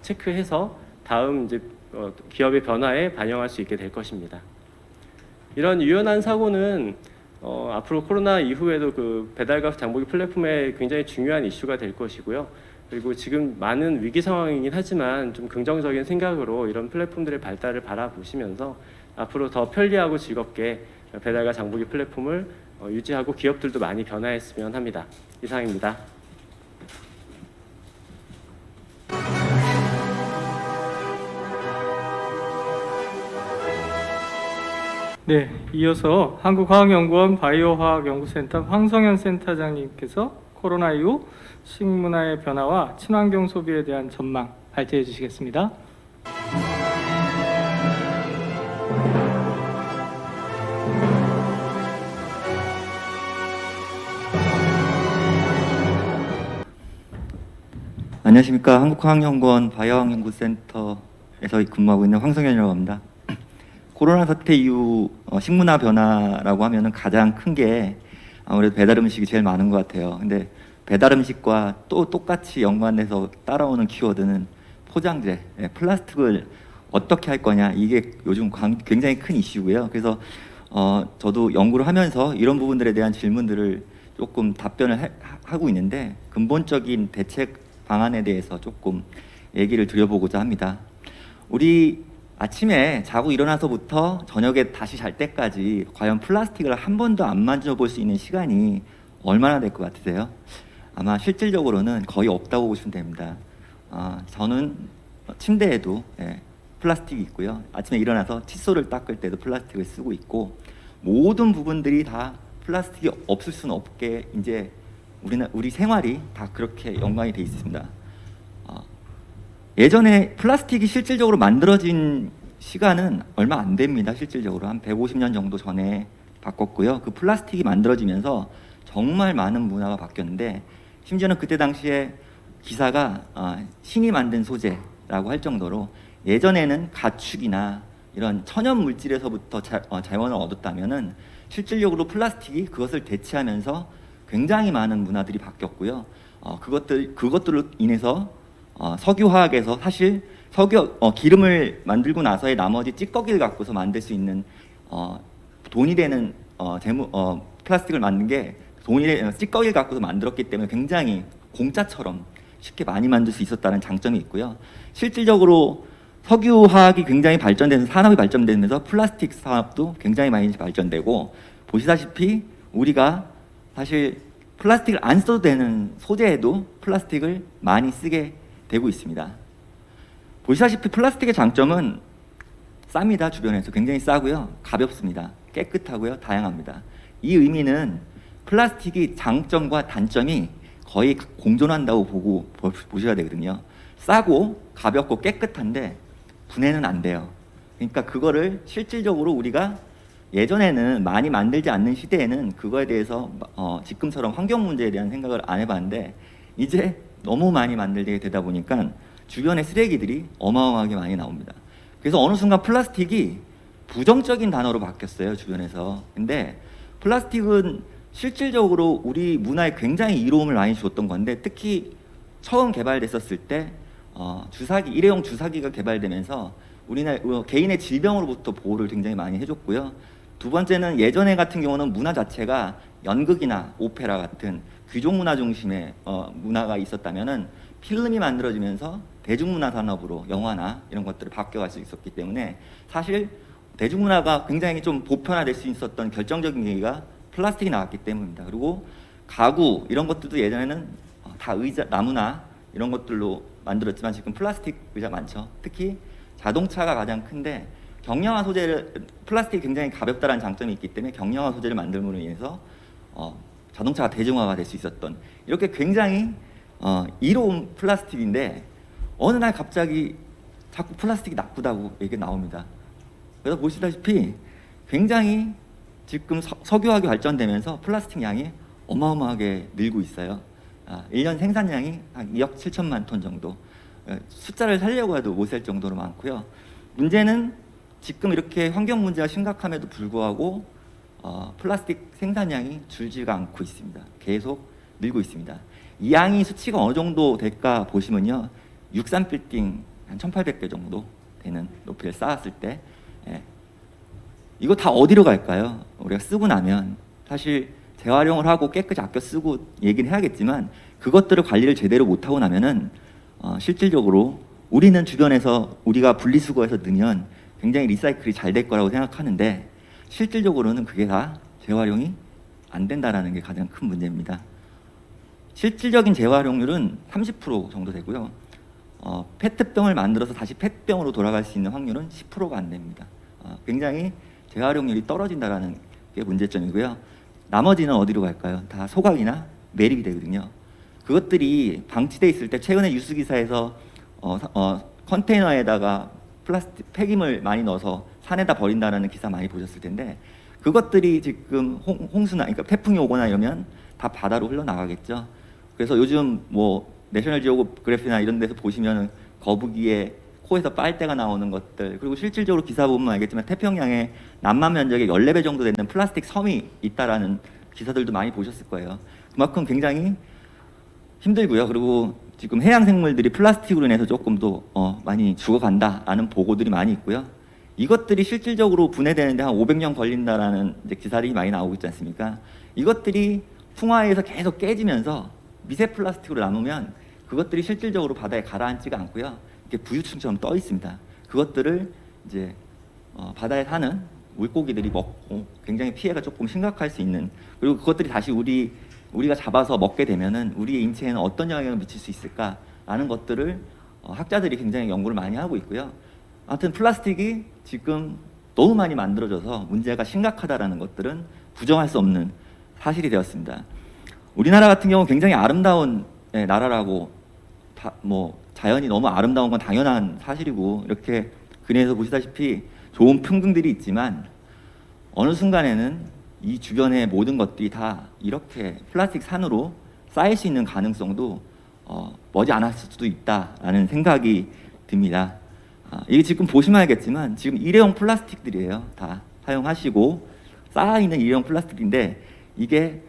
체크해서 다음 이제 기업의 변화에 반영할 수 있게 될 것입니다. 이런 유연한 사고는 앞으로 코로나 이후에도 그 배달과 장보기 플랫폼에 굉장히 중요한 이슈가 될 것이고요. 그리고 지금 많은 위기 상황이긴 하지만 좀 긍정적인 생각으로 이런 플랫폼들의 발달을 바라보시면서 앞으로 더 편리하고 즐겁게 배달과 장보기 플랫폼을 유지하고 기업들도 많이 변화했으면 합니다. 이상입니다. 네, 이어서 한국화학연구원 바이오화학연구센터 황성현 센터장님께서 코로나 이후 식문화의 변화와 친환경 소비에 대한 전망 발제해 주시겠습니다. 안녕하십니까. 한국화학연구원 바이오화학연구센터에서 근무하고 있는 황성현이라고 합니다. 코로나 사태 이후 식문화 변화라고 하면은 가장 큰 게 아무래도 배달 음식이 제일 많은 것 같아요. 근데 배달 음식과 또 똑같이 연관돼서 따라오는 키워드는 포장재, 플라스틱을 어떻게 할 거냐, 이게 요즘 굉장히 큰 이슈고요. 그래서 저도 연구를 하면서 이런 부분들에 대한 질문들을 조금 답변을 하고 있는데, 근본적인 대책 방안에 대해서 조금 얘기를 드려보고자 합니다. 우리 아침에 자고 일어나서부터 저녁에 다시 잘 때까지 과연 플라스틱을 한 번도 안 만져볼 수 있는 시간이 얼마나 될 것 같으세요? 아마 실질적으로는 거의 없다고 보시면 됩니다. 저는 침대에도 플라스틱이 있고요. 아침에 일어나서 칫솔을 닦을 때도 플라스틱을 쓰고 있고, 모든 부분들이 다 플라스틱이 없을 수는 없게 이제 우리 생활이 다 그렇게 연관이 돼 있습니다. 예전에 플라스틱이 실질적으로 만들어진 시간은 얼마 안 됩니다. 실질적으로 한 150년 정도 전에 바꿨고요. 그 플라스틱이 만들어지면서 정말 많은 문화가 바뀌었는데, 심지어는 그때 당시에 기사가 신이 만든 소재라고 할 정도로, 예전에는 가축이나 이런 천연 물질에서부터 자원을 얻었다면은 실질적으로 플라스틱이 그것을 대체하면서 굉장히 많은 문화들이 바뀌었고요. 그것들로 인해서 석유화학에서 사실 기름을 만들고 나서의 나머지 찌꺼기를 갖고서 만들 수 있는 돈이 되는 플라스틱을 만든 게 찌꺼기를 갖고서 만들었기 때문에 굉장히 공짜처럼 쉽게 많이 만들 수 있었다는 장점이 있고요. 실질적으로 석유화학이 굉장히 발전되면서 산업이 발전되면서 플라스틱 산업도 굉장히 많이 발전되고, 보시다시피 우리가 사실 플라스틱을 안 써도 되는 소재에도 플라스틱을 많이 쓰게 되고 있습니다. 보시다시피 플라스틱의 장점은 쌉니다. 주변에서 굉장히 싸고요, 가볍습니다. 깨끗하고요, 다양합니다. 이 의미는 플라스틱이 장점과 단점이 거의 공존한다고 보셔야 되거든요. 싸고 가볍고 깨끗한데 분해는 안 돼요. 그러니까 그거를 실질적으로 우리가 예전에는 많이 만들지 않는 시대에는 그거에 대해서 지금처럼 환경 문제에 대한 생각을 안 해봤는데, 이제 너무 많이 만들게 되다 보니까 주변에 쓰레기들이 어마어마하게 많이 나옵니다. 그래서 어느 순간 플라스틱이 부정적인 단어로 바뀌었어요, 주변에서. 근데 플라스틱은 실질적으로 우리 문화에 굉장히 이로움을 많이 줬던 건데, 특히 처음 개발됐었을 때 일회용 주사기가 개발되면서 우리나라 개인의 질병으로부터 보호를 굉장히 많이 해줬고요. 두 번째는 예전에 같은 경우는 문화 자체가 연극이나 오페라 같은 귀족 문화 중심의 문화가 있었다면은 필름이 만들어지면서 대중문화 산업으로 영화나 이런 것들을 바뀌어갈 수 있었기 때문에, 사실 대중문화가 굉장히 좀 보편화될 수 있었던 결정적인 계기가 플라스틱이 나왔기 때문입니다. 그리고 가구 이런 것들도 예전에는 다 의자, 나무나 이런 것들로 만들었지만 지금 플라스틱 의자 많죠. 특히 자동차가 가장 큰데, 경량화 소재를 플라스틱이 굉장히 가볍다는 장점이 있기 때문에 경량화 소재를 만들므로 인해서 자동차가 대중화가 될 수 있었던 이렇게 굉장히 이로운 플라스틱인데 어느 날 갑자기 자꾸 플라스틱이 나쁘다고 얘기 나옵니다. 그래서 보시다시피 굉장히 지금 석유화학이 발전되면서 플라스틱 양이 어마어마하게 늘고 있어요. 1년 생산량이 한 2억 7천만 톤 정도. 숫자를 살려고 해도 못 셀 정도로 많고요. 문제는 지금 이렇게 환경 문제가 심각함에도 불구하고 플라스틱 생산량이 줄지가 않고 있습니다. 계속 늘고 있습니다. 이 양이 수치가 어느 정도 될까 보시면요. 63빌딩 한 1,800개 정도 되는 높이를 쌓았을 때 이거 다 어디로 갈까요? 우리가 쓰고 나면 사실 재활용을 하고 깨끗이 아껴 쓰고 얘기는 해야겠지만 그것들을 관리를 제대로 못하고 나면은 실질적으로 우리는 주변에서 우리가 분리수거해서 넣으면 굉장히 리사이클이 잘 될 거라고 생각하는데 실질적으로는 그게 다 재활용이 안 된다라는 게 가장 큰 문제입니다. 실질적인 재활용률은 30% 정도 되고요. 페트병을 만들어서 다시 페트병으로 돌아갈 수 있는 확률은 10%가 안 됩니다. 굉장히 재활용률이 떨어진다라는 게 문제점이고요. 나머지는 어디로 갈까요? 다 소각이나 매립이 되거든요. 그것들이 방치돼 있을 때 최근에 뉴스 기사에서 컨테이너에다가 플라스틱 폐기물 많이 넣어서 산에다 버린다라는 기사 많이 보셨을 텐데 그것들이 지금 홍수나 그러니까 태풍이 오거나 이러면 다 바다로 흘러나가겠죠. 그래서 요즘 뭐 내셔널 지오그래피나 이런 데서 보시면 거북이의 코에서 빨대가 나오는 것들 그리고 실질적으로 기사 보면 알겠지만 태평양에 남만 면적의 14배 정도 되는 플라스틱 섬이 있다라는 기사들도 많이 보셨을 거예요. 그만큼 굉장히 힘들고요. 그리고 지금 해양 생물들이 플라스틱으로 인해서 조금 더 많이 죽어간다라는 보고들이 많이 있고요. 이것들이 실질적으로 분해되는데 한 500년 걸린다라는 이제 기사들이 많이 나오고 있지 않습니까? 이것들이 풍화에서 계속 깨지면서 미세 플라스틱으로 남으면 그것들이 실질적으로 바다에 가라앉지가 않고요. 이렇게 부유층처럼 떠 있습니다. 그것들을 이제 바다에 사는 물고기들이 먹고 굉장히 피해가 조금 심각할 수 있는 그리고 그것들이 다시 우리가 잡아서 먹게 되면은 우리의 인체에는 어떤 영향을 미칠 수 있을까라는 것들을 학자들이 굉장히 연구를 많이 하고 있고요. 아무튼 플라스틱이 지금 너무 많이 만들어져서 문제가 심각하다라는 것들은 부정할 수 없는 사실이 되었습니다. 우리나라 같은 경우 굉장히 아름다운 나라라고 뭐 자연이 너무 아름다운 건 당연한 사실이고 이렇게 그림에서 보시다시피 좋은 풍경들이 있지만 어느 순간에는 이 주변의 모든 것들이 다 이렇게 플라스틱 산으로 쌓일 수 있는 가능성도 머지 않았을 수도 있다라는 생각이 듭니다. 이게 지금 보시면 알겠지만 지금 일회용 플라스틱들이에요. 다 사용하시고 쌓아있는 일회용 플라스틱인데 이게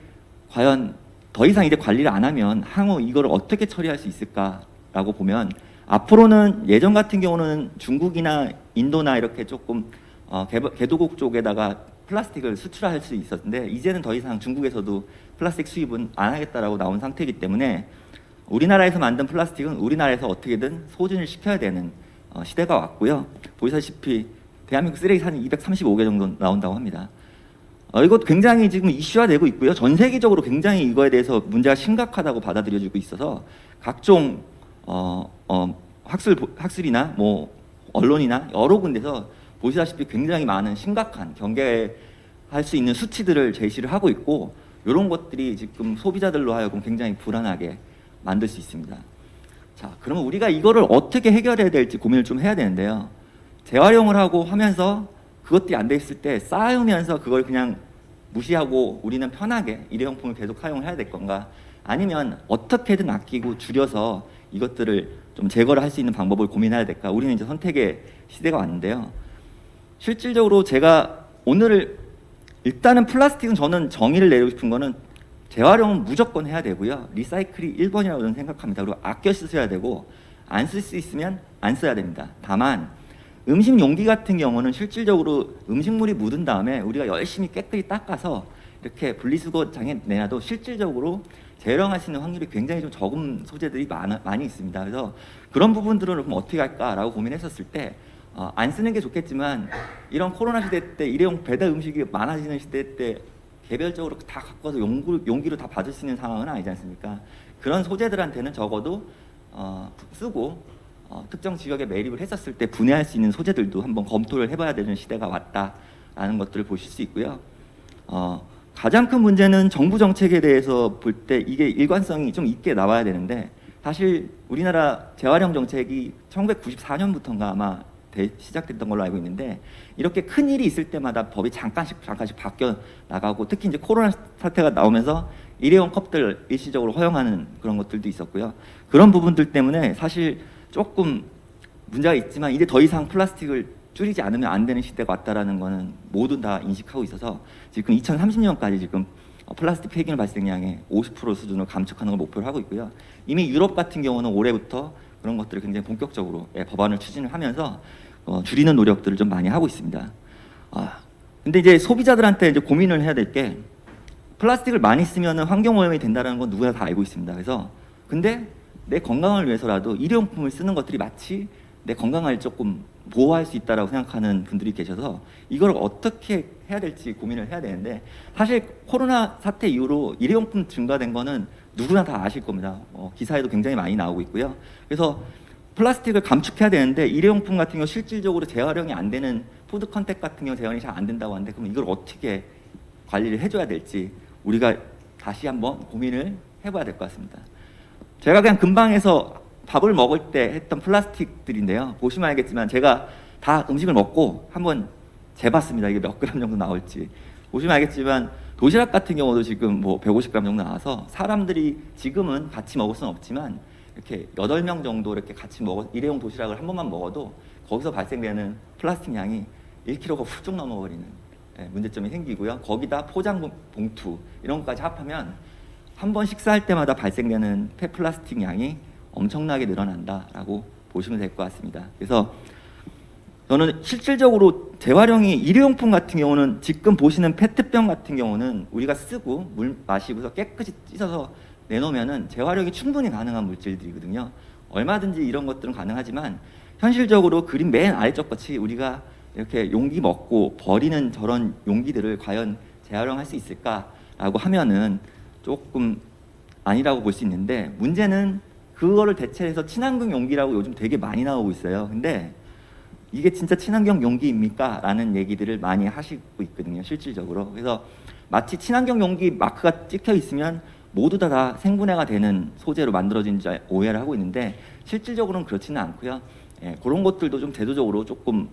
과연 더 이상 이제 관리를 안 하면 향후 이걸 어떻게 처리할 수 있을까라고 보면 앞으로는 예전 같은 경우는 중국이나 인도나 이렇게 조금 개도국 쪽에다가 플라스틱을 수출할 수 있었는데 이제는 더 이상 중국에서도 플라스틱 수입은 안 하겠다라고 나온 상태이기 때문에 우리나라에서 만든 플라스틱은 우리나라에서 어떻게든 소진을 시켜야 되는 시대가 왔고요. 보시다시피 대한민국 쓰레기산이 235개 정도 나온다고 합니다. 이것 굉장히 지금 이슈화되고 있고요. 전 세계적으로 굉장히 이거에 대해서 문제가 심각하다고 받아들여지고 있어서 각종 학술이나 뭐 언론이나 여러 군데서 보시다시피 굉장히 많은 심각한 경계할 수 있는 수치들을 제시를 하고 있고 이런 것들이 지금 소비자들로 하여금 굉장히 불안하게 만들 수 있습니다. 자, 그러면 우리가 이거를 어떻게 해결해야 될지 고민을 좀 해야 되는데요. 재활용을 하고 하면서 그것들이 안 돼 있을 때 쌓으면서 그걸 그냥 무시하고 우리는 편하게 일회용품을 계속 사용을 해야 될 건가 아니면 어떻게든 아끼고 줄여서 이것들을 좀 제거를 할 수 있는 방법을 고민해야 될까 우리는 이제 선택의 시대가 왔는데요. 실질적으로 제가 오늘 일단은 플라스틱은 저는 정의를 내리고 싶은 거는 재활용은 무조건 해야 되고요. 리사이클이 1번이라고 저는 생각합니다. 그리고 아껴 쓰셔야 되고 안 쓸 수 있으면 안 써야 됩니다. 다만 음식 용기 같은 경우는 실질적으로 음식물이 묻은 다음에 우리가 열심히 깨끗이 닦아서 이렇게 분리수거장에 내놔도 실질적으로 재활용할 수 있는 확률이 굉장히 좀 적은 소재들이 많이 있습니다. 그래서 그런 부분들은 그럼 어떻게 할까라고 고민했었을 때 안 쓰는 게 좋겠지만 이런 코로나 시대 때 일회용 배달 음식이 많아지는 시대 때 개별적으로 다 갖고 와서 용기로 다 받을 수 있는 상황은 아니지 않습니까? 그런 소재들한테는 적어도 쓰고 특정 지역에 매립을 했었을 때 분해할 수 있는 소재들도 한번 검토를 해봐야 되는 시대가 왔다라는 것들을 보실 수 있고요. 가장 큰 문제는 정부 정책에 대해서 볼 때 이게 일관성이 좀 있게 나와야 되는데 사실 우리나라 재활용 정책이 1994년부터인가 아마 시작됐던 걸로 알고 있는데 이렇게 큰 일이 있을 때마다 법이 잠깐씩 바뀌어 나가고 특히 이제 코로나 사태가 나오면서 일회용 컵들 일시적으로 허용하는 그런 것들도 있었고요. 그런 부분들 때문에 사실 조금 문제가 있지만 이제 더 이상 플라스틱을 줄이지 않으면 안 되는 시대가 왔다라는 거는 모두 다 인식하고 있어서 지금 2030년까지 지금 플라스틱 폐기물 발생량의 50% 수준을 감축하는 걸 목표로 하고 있고요. 이미 유럽 같은 경우는 올해부터 그런 것들을 굉장히 본격적으로 법안을 추진을 하면서 줄이는 노력들을 좀 많이 하고 있습니다. 근데 이제 소비자들한테 이제 고민을 해야 될 게 플라스틱을 많이 쓰면 환경 오염이 된다는 건 누구나 다 알고 있습니다. 그래서 근데 내 건강을 위해서라도 일회용품을 쓰는 것들이 마치 내 건강을 조금 보호할 수 있다라고 생각하는 분들이 계셔서 이걸 어떻게 해야 될지 고민을 해야 되는데 사실 코로나 사태 이후로 일회용품 증가된 거는 누구나 다 아실 겁니다. 기사에도 굉장히 많이 나오고 있고요. 그래서 플라스틱을 감축해야 되는데 일회용품 같은 경우 실질적으로 재활용이 안 되는 푸드 컨택 같은 경우 재활용이 잘 안 된다고 하는데 그럼 이걸 어떻게 관리를 해줘야 될지 우리가 다시 한번 고민을 해봐야 될 것 같습니다. 제가 그냥 근방에서 밥을 먹을 때 했던 플라스틱들인데요. 보시면 알겠지만 제가 다 음식을 먹고 한번 재봤습니다. 이게 몇 그램 정도 나올지. 보시면 알겠지만 도시락 같은 경우도 지금 뭐 150g 정도 나와서 사람들이 지금은 같이 먹을 수는 없지만 이렇게 8명 정도 이렇게 같이 일회용 도시락을 한 번만 먹어도 거기서 발생되는 플라스틱 양이 1kg가 훌쩍 넘어버리는 문제점이 생기고요. 거기다 포장 봉투 이런 것까지 합하면 한 번 식사할 때마다 발생되는 폐플라스틱 양이 엄청나게 늘어난다라고 보시면 될 것 같습니다. 그래서 저는 실질적으로 재활용이 일회용품 같은 경우는 지금 보시는 페트병 같은 경우는 우리가 쓰고 물 마시고서 깨끗이 씻어서 내놓으면은 재활용이 충분히 가능한 물질들이거든요. 얼마든지 이런 것들은 가능하지만 현실적으로 그림 맨 아래쪽 같이 우리가 이렇게 용기 먹고 버리는 저런 용기들을 과연 재활용할 수 있을까라고 하면은 조금 아니라고 볼 수 있는데 문제는 그거를 대체해서 친환경 용기라고 요즘 되게 많이 나오고 있어요. 근데 이게 진짜 친환경 용기입니까? 라는 얘기들을 많이 하시고 있거든요. 실질적으로. 그래서 마치 친환경 용기 마크가 찍혀 있으면 모두 다 생분해가 되는 소재로 만들어진 줄 오해를 하고 있는데 실질적으로는 그렇지는 않고요. 그런 것들도 좀 제도적으로 조금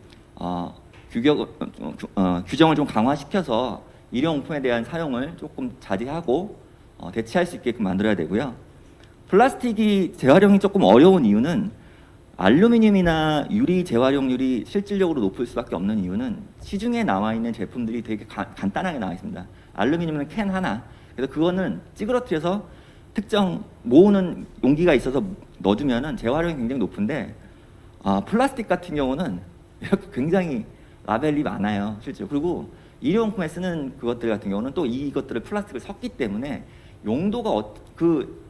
규정을 좀 강화시켜서 일회용품에 대한 사용을 조금 자제하고 대체할 수 있게끔 만들어야 되고요. 플라스틱이 재활용이 조금 어려운 이유는 알루미늄이나 유리 재활용률이 실질적으로 높을 수밖에 없는 이유는 시중에 나와 있는 제품들이 되게 간단하게 나와 있습니다. 알루미늄은 캔 하나. 그래서 그거는 찌그러뜨려서 특정 모으는 용기가 있어서 넣어주면은 재활용이 굉장히 높은데 플라스틱 같은 경우는 이렇게 굉장히 라벨이 많아요, 실제로. 그리고 일회용품에 쓰는 그것들 같은 경우는 또 이것들을 플라스틱을 섞기 때문에 용도가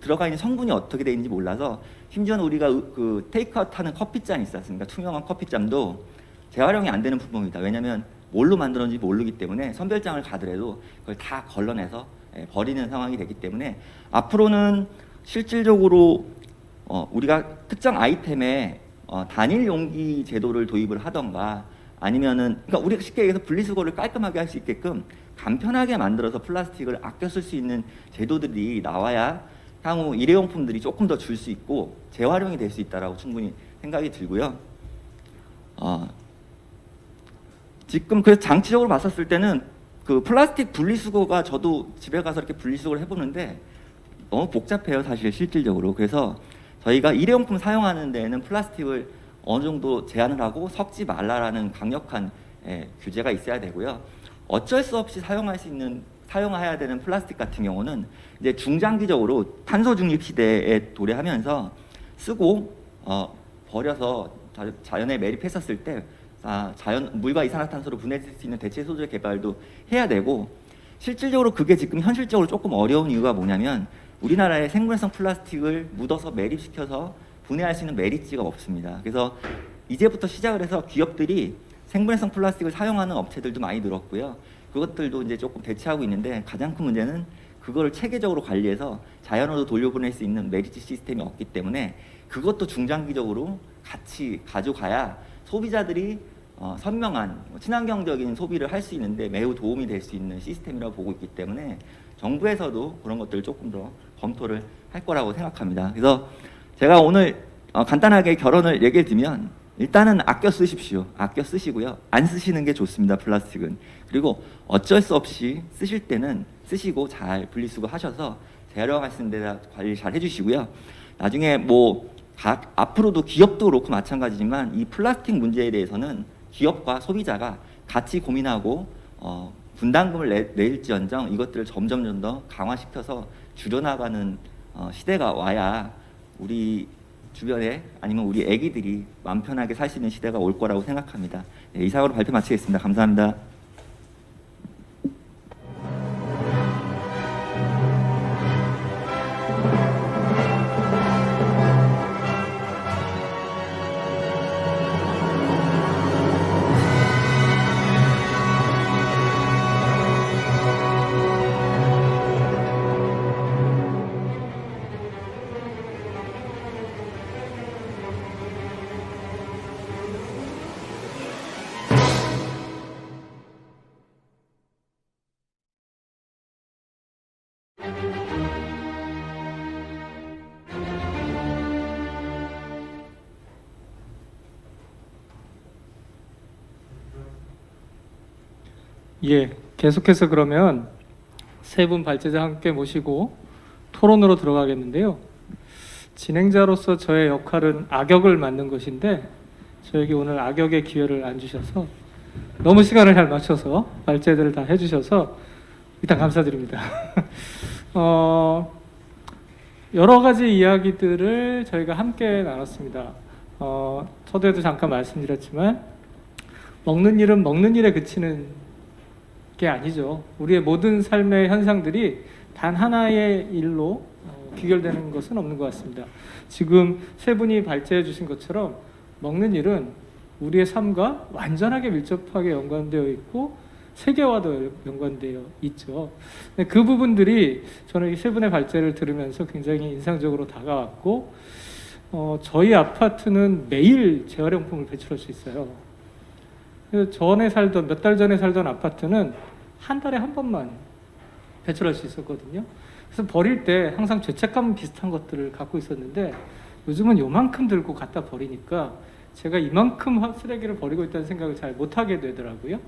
들어가 있는 성분이 어떻게 되어 있는지 몰라서 심지어는 우리가 그 테이크아웃하는 커피잔 있지 않습니까? 투명한 커피잔도 재활용이 안 되는 품목입니다. 왜냐하면 뭘로 만들었는지 모르기 때문에 선별장을 가더라도 그걸 다 걸러내서 버리는 상황이 되기 때문에 앞으로는 실질적으로 우리가 특정 아이템에 단일 용기 제도를 도입을 하던가 아니면은 그러니까 우리가 쉽게 얘기해서 분리수거를 깔끔하게 할 수 있게끔 간편하게 만들어서 플라스틱을 아껴 쓸 수 있는 제도들이 나와야 향후 일회용품들이 조금 더 줄 수 있고 재활용이 될 수 있다라고 충분히 생각이 들고요. 지금 그래서 장치적으로 봤었을 때는 그 플라스틱 분리수거가 저도 집에 가서 이렇게 분리수거를 해보는데 너무 복잡해요, 사실 실질적으로. 그래서 저희가 일회용품 사용하는 데에는 플라스틱을 어느 정도 제한을 하고 섞지 말라라는 강력한 규제가 있어야 되고요. 어쩔 수 없이 사용해야 되는 플라스틱 같은 경우는 이제 중장기적으로 탄소 중립 시대에 도래하면서 쓰고 버려서 자연에 매립했었을 때 물과 이산화탄소를 분해될 수 있는 대체 소재 개발도 해야 되고 실질적으로 그게 지금 현실적으로 조금 어려운 이유가 뭐냐면 우리나라에 생분해성 플라스틱을 묻어서 매립시켜서 분해할 수 있는 메리츠가 없습니다. 그래서 이제부터 시작을 해서 기업들이 생분해성 플라스틱을 사용하는 업체들도 많이 늘었고요. 그것들도 이제 조금 대체하고 있는데 가장 큰 문제는 그거를 체계적으로 관리해서 자연으로 돌려보낼 수 있는 메리츠 시스템이 없기 때문에 그것도 중장기적으로 같이 가져가야 소비자들이 선명한 친환경적인 소비를 할 수 있는데 매우 도움이 될 수 있는 시스템이라고 보고 있기 때문에 정부에서도 그런 것들을 조금 더 검토를 할 거라고 생각합니다. 그래서 제가 오늘 간단하게 결론을 얘기해 드리면 일단은 아껴 쓰십시오. 아껴 쓰시고요. 안 쓰시는 게 좋습니다. 플라스틱은. 그리고 어쩔 수 없이 쓰실 때는 쓰시고 잘 분리수거 하셔서 재활용하시는 데다 관리 잘 해주시고요. 나중에 앞으로도 기업도 그렇고 마찬가지지만 이 플라스틱 문제에 대해서는 기업과 소비자가 같이 고민하고 분담금을 낼지언정 이것들을 점점 좀 더 강화시켜서 줄여나가는 시대가 와야 우리 주변에 아니면 우리 애기들이 마음 편하게 살 수 있는 시대가 올 거라고 생각합니다. 네, 이상으로 발표 마치겠습니다. 감사합니다. 예, 계속해서 그러면 세 분 발제자 함께 모시고 토론으로 들어가겠는데요. 진행자로서 저의 역할은 악역을 맡는 것인데 저에게 오늘 악역의 기회를 안 주셔서 너무 시간을 잘 맞춰서 발제들을 다 해주셔서 일단 감사드립니다. 여러 가지 이야기들을 저희가 함께 나눴습니다. 서두에도 잠깐 말씀드렸지만 먹는 일은 먹는 일에 그치는 게 아니죠. 우리의 모든 삶의 현상들이 단 하나의 일로 귀결되는 것은 없는 것 같습니다. 지금 세 분이 발제해 주신 것처럼 먹는 일은 우리의 삶과 완전하게 밀접하게 연관되어 있고 세계화도 연관되어 있죠. 그 부분들이 저는 이 세 분의 발제를 들으면서 굉장히 인상적으로 다가왔고 저희 아파트는 매일 재활용품을 배출할 수 있어요. 몇 달 전에 살던 아파트는 한 달에 한 번만 배출할 수 있었거든요. 그래서 버릴 때 항상 죄책감 비슷한 것들을 갖고 있었는데 요즘은 요만큼 들고 갖다 버리니까 제가 이만큼 쓰레기를 버리고 있다는 생각을 잘 못하게 되더라고요.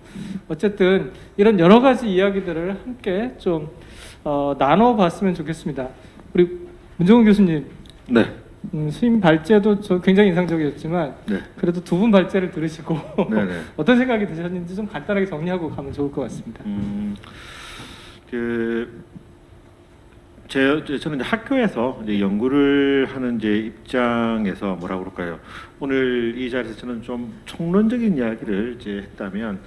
어쨌든 이런 여러 가지 이야기들을 함께 좀 나눠봤으면 좋겠습니다. 우리 문정훈 교수님, 네. 수임 발제도 저 굉장히 인상적이었지만 네. 그래도 두 분 발제를 들으시고 네네. 어떤 생각이 드셨는지 좀 간단하게 정리하고 가면 좋을 것 같습니다. 저는 이제 학교에서 이제 연구를 하는 이제 입장에서 뭐라 그럴까요? 오늘 이 자리에서 저는 좀 총론적인 이야기를 이제 했다면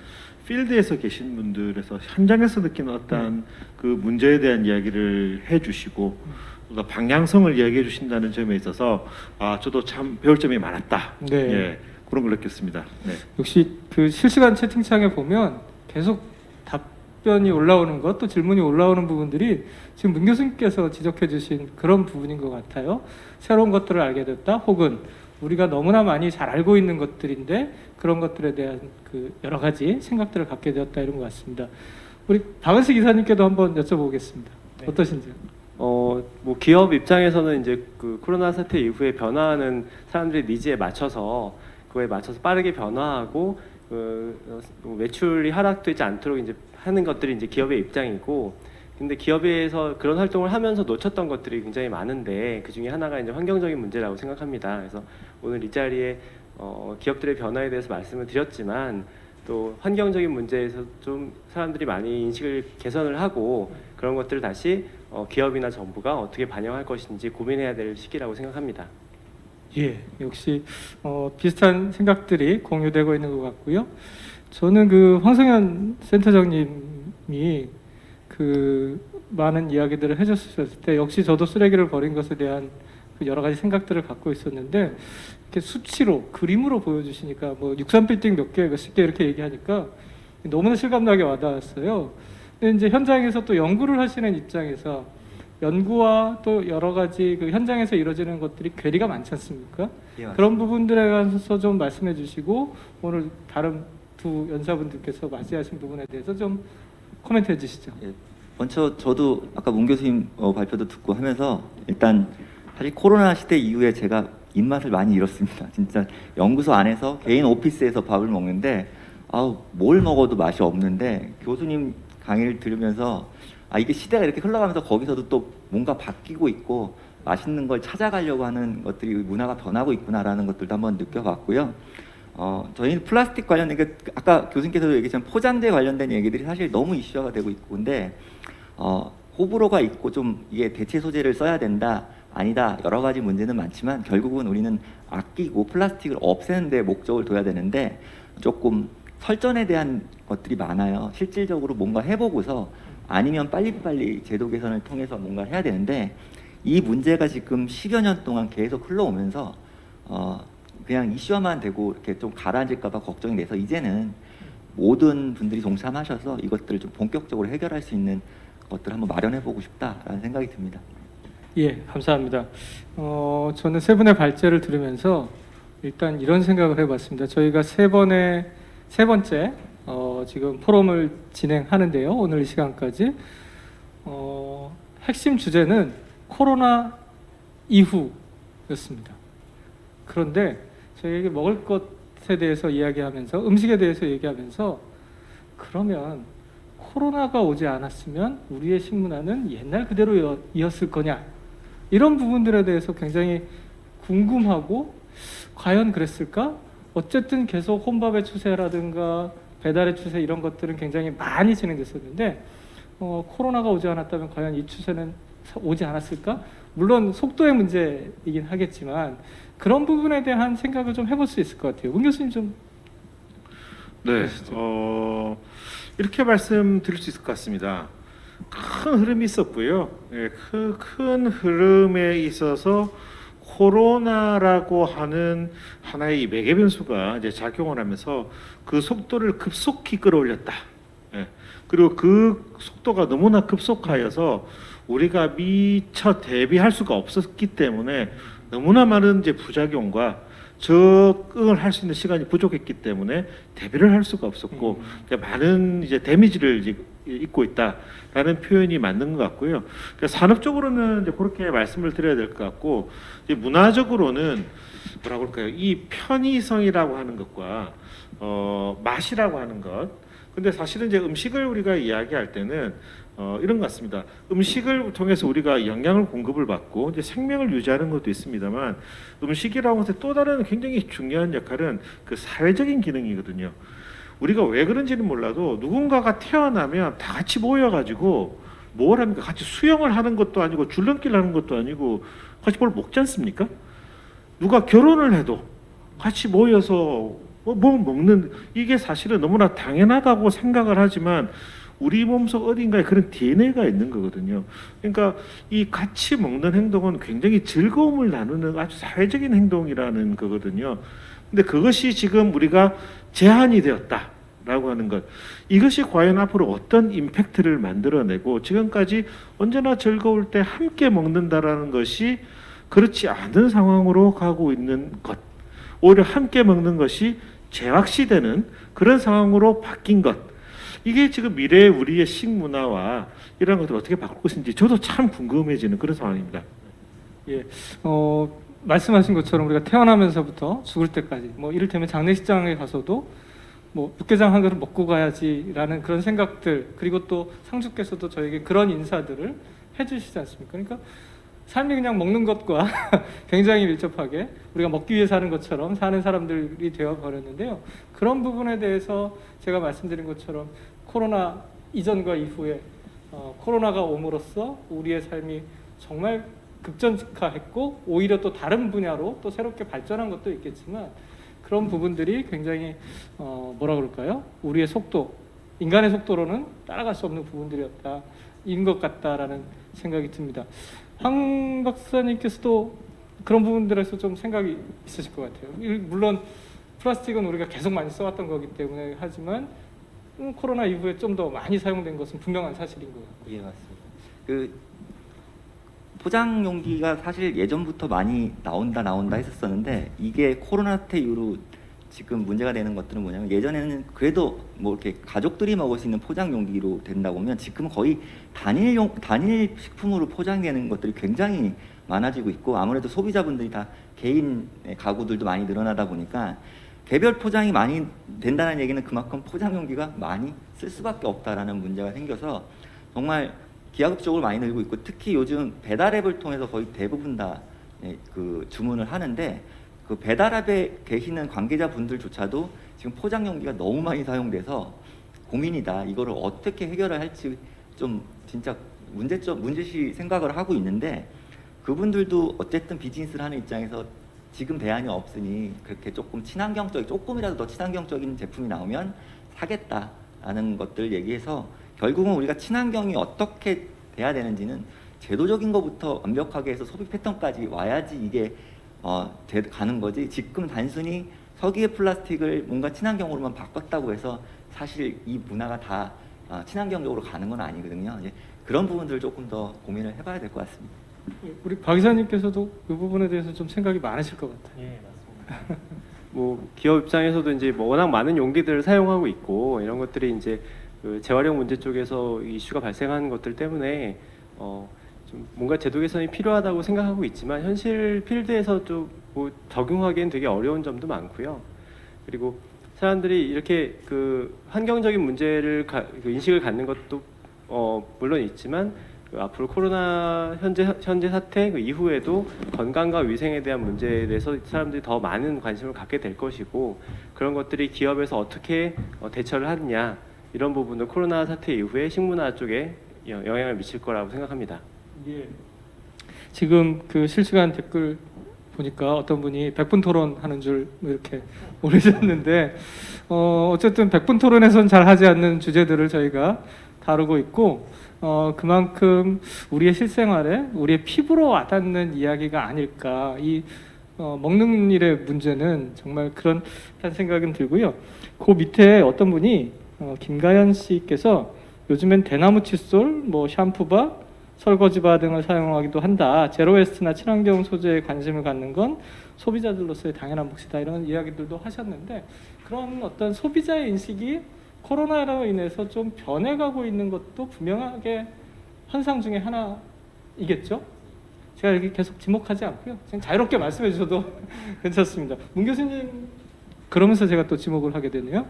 필드에서 계신 분들에서 현장에서 느끼는 어떤 그 문제에 대한 이야기를 해주시고 또 방향성을 이야기해 주신다는 점에 있어서 저도 참 배울 점이 많았다. 네. 예, 그런 걸 느꼈습니다. 네. 역시 그 실시간 채팅창에 보면 계속 답변이 올라오는 것, 또 질문이 올라오는 부분들이 지금 문 교수님께서 지적해 주신 그런 부분인 것 같아요. 새로운 것들을 알게 됐다, 혹은 우리가 너무나 많이 잘 알고 있는 것들인데 그런 것들에 대한 그 여러 가지 생각들을 갖게 되었다, 이런 것 같습니다. 우리 박은식 이사님께도 한번 여쭤보겠습니다. 네. 어떠신지요? 기업 입장에서는 이제 그 코로나 사태 이후에 변화하는 사람들의 니즈에 맞춰서 그거에 맞춰서 빠르게 변화하고 매출이 하락되지 않도록 이제 하는 것들이 이제 기업의 입장이고, 근데 기업에서 그런 활동을 하면서 놓쳤던 것들이 굉장히 많은데 그 중에 하나가 이제 환경적인 문제라고 생각합니다. 그래서 오늘 이 자리에 기업들의 변화에 대해서 말씀을 드렸지만 또 환경적인 문제에서 좀 사람들이 많이 인식을 개선을 하고 그런 것들을 다시 기업이나 정부가 어떻게 반영할 것인지 고민해야 될 시기라고 생각합니다. 예, 역시 비슷한 생각들이 공유되고 있는 것 같고요. 저는 그 황성현 센터장님이 그 많은 이야기들을 해주셨을 때 역시 저도 쓰레기를 버린 것에 대한 그 여러 가지 생각들을 갖고 있었는데 이렇게 수치로 그림으로 보여주시니까 뭐 63빌딩 몇 개, 몇십 개 이렇게 얘기하니까 너무나 실감나게 와닿았어요. 근데 이제 현장에서 또 연구를 하시는 입장에서 연구와 또 여러 가지 그 현장에서 이루어지는 것들이 괴리가 많지 않습니까? 예, 맞습니다. 그런 부분들에 관해서 좀 말씀해 주시고 오늘 다른 두 연사분들께서 맞이하신 부분에 대해서 좀 코멘트해 주시죠. 예, 먼저 저도 아까 문 교수님 발표도 듣고 하면서 일단 사실 코로나 시대 이후에 제가 입맛을 많이 잃었습니다. 진짜 연구소 안에서 개인 오피스에서 밥을 먹는데 뭘 먹어도 맛이 없는데 교수님 강의를 들으면서 이게 시대가 이렇게 흘러가면서 거기서도 또 뭔가 바뀌고 있고 맛있는 걸 찾아가려고 하는 것들이 문화가 변하고 있구나라는 것들도 한번 느껴봤고요. 저희는 플라스틱 관련된 게 아까 교수님께서도 얘기했지만 포장재 관련된 얘기들이 사실 너무 이슈화가 되고 있고 근데 호불호가 있고 좀 이게 대체 소재를 써야 된다 아니다 여러 가지 문제는 많지만 결국은 우리는 아끼고 플라스틱을 없애는 데 목적을 둬야 되는데 조금 설전에 대한 것들이 많아요. 실질적으로 뭔가 해보고서 아니면 빨리빨리 제도 개선을 통해서 뭔가 해야 되는데 이 문제가 지금 10여 년 동안 계속 흘러오면서 그냥 이슈화만 되고 이렇게 좀 가라앉을까 봐 걱정이 돼서 이제는 모든 분들이 동참하셔서 이것들을 좀 본격적으로 해결할 수 있는 것들을 한번 마련해 보고 싶다라는 생각이 듭니다. 예, 감사합니다. 저는 세 분의 발제를 들으면서 일단 이런 생각을 해봤습니다. 저희가 세 번째 지금 포럼을 진행하는데요. 오늘 이 시간까지 핵심 주제는 코로나 이후였습니다. 그런데 저희에게 먹을 것에 대해서 이야기하면서 음식에 대해서 얘기하면서 그러면 코로나가 오지 않았으면 우리의 식문화는 옛날 그대로 이었을 거냐 이런 부분들에 대해서 굉장히 궁금하고 과연 그랬을까? 어쨌든 계속 혼밥의 추세라든가 배달의 추세 이런 것들은 굉장히 많이 진행됐었는데 코로나가 오지 않았다면 과연 이 추세는 오지 않았을까? 물론 속도의 문제이긴 하겠지만 그런 부분에 대한 생각을 좀 해볼 수 있을 것 같아요. 문 교수님 좀 네, 이렇게 말씀드릴 수 있을 것 같습니다. 큰 흐름이 있었고요. 예, 큰 흐름에 있어서 코로나라고 하는 하나의 매개 변수가 이제 작용을 하면서 그 속도를 급속히 끌어올렸다. 예, 그리고 그 속도가 너무나 급속하여서 우리가 미처 대비할 수가 없었기 때문에 너무나 많은 이제 부작용과 적응을 할 수 있는 시간이 부족했기 때문에 대비를 할 수가 없었고 많은 이제 데미지를 이제 입고 있다라는 표현이 맞는 것 같고요. 그러니까 산업적으로는 이제 그렇게 말씀을 드려야 될 것 같고 이제 문화적으로는 뭐라고 할까요? 이 편의성이라고 하는 것과 맛이라고 하는 것. 근데 사실은 이제 음식을 우리가 이야기할 때는 이런 것 같습니다. 음식을 통해서 우리가 영양을 공급을 받고 이제 생명을 유지하는 것도 있습니다만 음식이라고 해서 또 다른 굉장히 중요한 역할은 그 사회적인 기능이거든요. 우리가 왜 그런지는 몰라도 누군가가 태어나면 다 같이 모여가지고 뭘 합니까? 같이 수영을 하는 것도 아니고 줄넘기를 하는 것도 아니고 같이 뭘 먹지 않습니까? 누가 결혼을 해도 같이 모여서 뭐 먹는 이게 사실은 너무나 당연하다고 생각을 하지만 우리 몸속 어딘가에 그런 DNA가 있는 거거든요. 그러니까 이 같이 먹는 행동은 굉장히 즐거움을 나누는 아주 사회적인 행동이라는 거거든요. 근데 그것이 지금 우리가 제한이 되었다라고 하는 것. 이것이 과연 앞으로 어떤 임팩트를 만들어내고 지금까지 언제나 즐거울 때 함께 먹는다라는 것이 그렇지 않은 상황으로 가고 있는 것. 오히려 함께 먹는 것이 제각시되는 그런 상황으로 바뀐 것. 이게 지금 미래의 우리의 식문화와 이런 것들을 어떻게 바꿀 것인지 저도 참 궁금해지는 그런 상황입니다. 예, 말씀하신 것처럼 우리가 태어나면서부터 죽을 때까지 뭐 이를테면 장례식장에 가서도 뭐 육개장 한 그릇 먹고 가야지라는 그런 생각들 그리고 또 상주께서도 저에게 그런 인사들을 해주시지 않습니까? 그러니까 삶이 그냥 먹는 것과 굉장히 밀접하게 우리가 먹기 위해 사는 것처럼 사는 사람들이 되어 버렸는데요. 그런 부분에 대해서 제가 말씀드린 것처럼 코로나 이전과 이후에 코로나가 옴으로써 우리의 삶이 정말 급전직하했고 오히려 또 다른 분야로 또 새롭게 발전한 것도 있겠지만 그런 부분들이 굉장히 뭐라 그럴까요? 우리의 속도, 인간의 속도로는 따라갈 수 없는 부분들이었다인 것 같다라는 생각이 듭니다. 황 박사님께서도 그런 부분들에서 좀 생각이 있으실 것 같아요. 물론 플라스틱은 우리가 계속 많이 써왔던 거기 때문에 하지만 코로나 이후에 좀 더 많이 사용된 것은 분명한 사실인 것 같고요. 예, 맞습니다. 포장 용기가 사실 예전부터 많이 나온다 했었었는데 이게 코로나 사태 이후로 지금 문제가 되는 것들은 뭐냐면 예전에는 그래도 뭐 이렇게 가족들이 먹을 수 있는 포장 용기로 된다고 보면 지금은 거의 단일 식품으로 포장되는 것들이 굉장히 많아지고 있고 아무래도 소비자분들이 다 개인 가구들도 많이 늘어나다 보니까 개별 포장이 많이 된다는 얘기는 그만큼 포장 용기가 많이 쓸 수밖에 없다라는 문제가 생겨서 정말 기하급수적으로 많이 늘고 있고 특히 요즘 배달앱을 통해서 거의 대부분 다 그 주문을 하는데 그 배달앱에 계시는 관계자분들조차도 지금 포장 용기가 너무 많이 사용돼서 고민이다. 이거를 어떻게 해결을 할지 좀 진짜 문제시 생각을 하고 있는데 그분들도 어쨌든 비즈니스를 하는 입장에서 지금 대안이 없으니 그렇게 조금이라도 더 친환경적인 제품이 나오면 사겠다라는 것들 얘기해서 결국은 우리가 친환경이 어떻게 돼야 되는지는 제도적인 것부터 완벽하게 해서 소비 패턴까지 와야지 이게 가는 거지. 지금 단순히 석유의 플라스틱을 뭔가 친환경으로만 바꿨다고 해서 사실 이 문화가 다 친환경적으로 가는 건 아니거든요. 이제 그런 부분들을 조금 더 고민을 해봐야 될 것 같습니다. 우리 박 이사님께서도 그 부분에 대해서 좀 생각이 많으실 것 같아요. 예, 맞습니다. 뭐 기업 입장에서도 이제 뭐 워낙 많은 용기들을 사용하고 있고 이런 것들이 이제 그 재활용 문제 쪽에서 이슈가 발생하는 것들 때문에 좀 뭔가 제도 개선이 필요하다고 생각하고 있지만 현실 필드에서 좀 뭐 적용하기엔 되게 어려운 점도 많고요. 그리고 사람들이 이렇게 그 환경적인 문제를 그 인식을 갖는 것도 물론 있지만 그 앞으로 코로나 현재 사태 그 이후에도 건강과 위생에 대한 문제에 대해서 사람들이 더 많은 관심을 갖게 될 것이고 그런 것들이 기업에서 어떻게 대처를 하느냐 이런 부분도 코로나 사태 이후에 식문화 쪽에 영향을 미칠 거라고 생각합니다. 예. 지금 그 실시간 댓글 보니까 어떤 분이 100분 토론하는 줄 이렇게 올리셨는데 어쨌든 100분 토론에선 잘 하지 않는 주제들을 저희가 다루고 있고 그만큼 우리의 실생활에 우리의 피부로 와닿는 이야기가 아닐까. 이 먹는 일의 문제는 정말 그런 생각은 들고요. 그 밑에 어떤 분이 김가연 씨께서 요즘엔 대나무 칫솔, 뭐 샴푸바, 설거지바 등을 사용하기도 한다. 제로웨스트나 친환경 소재에 관심을 갖는 건 소비자들로서의 당연한 몫이다. 이런 이야기들도 하셨는데 그런 어떤 소비자의 인식이 코로나로 인해서 좀 변해가고 있는 것도 분명하게 현상 중에 하나이겠죠. 제가 이렇게 계속 지목하지 않고요. 그냥 자유롭게 말씀해 주셔도 괜찮습니다. 문 교수님 그러면서 제가 또 지목을 하게 되네요.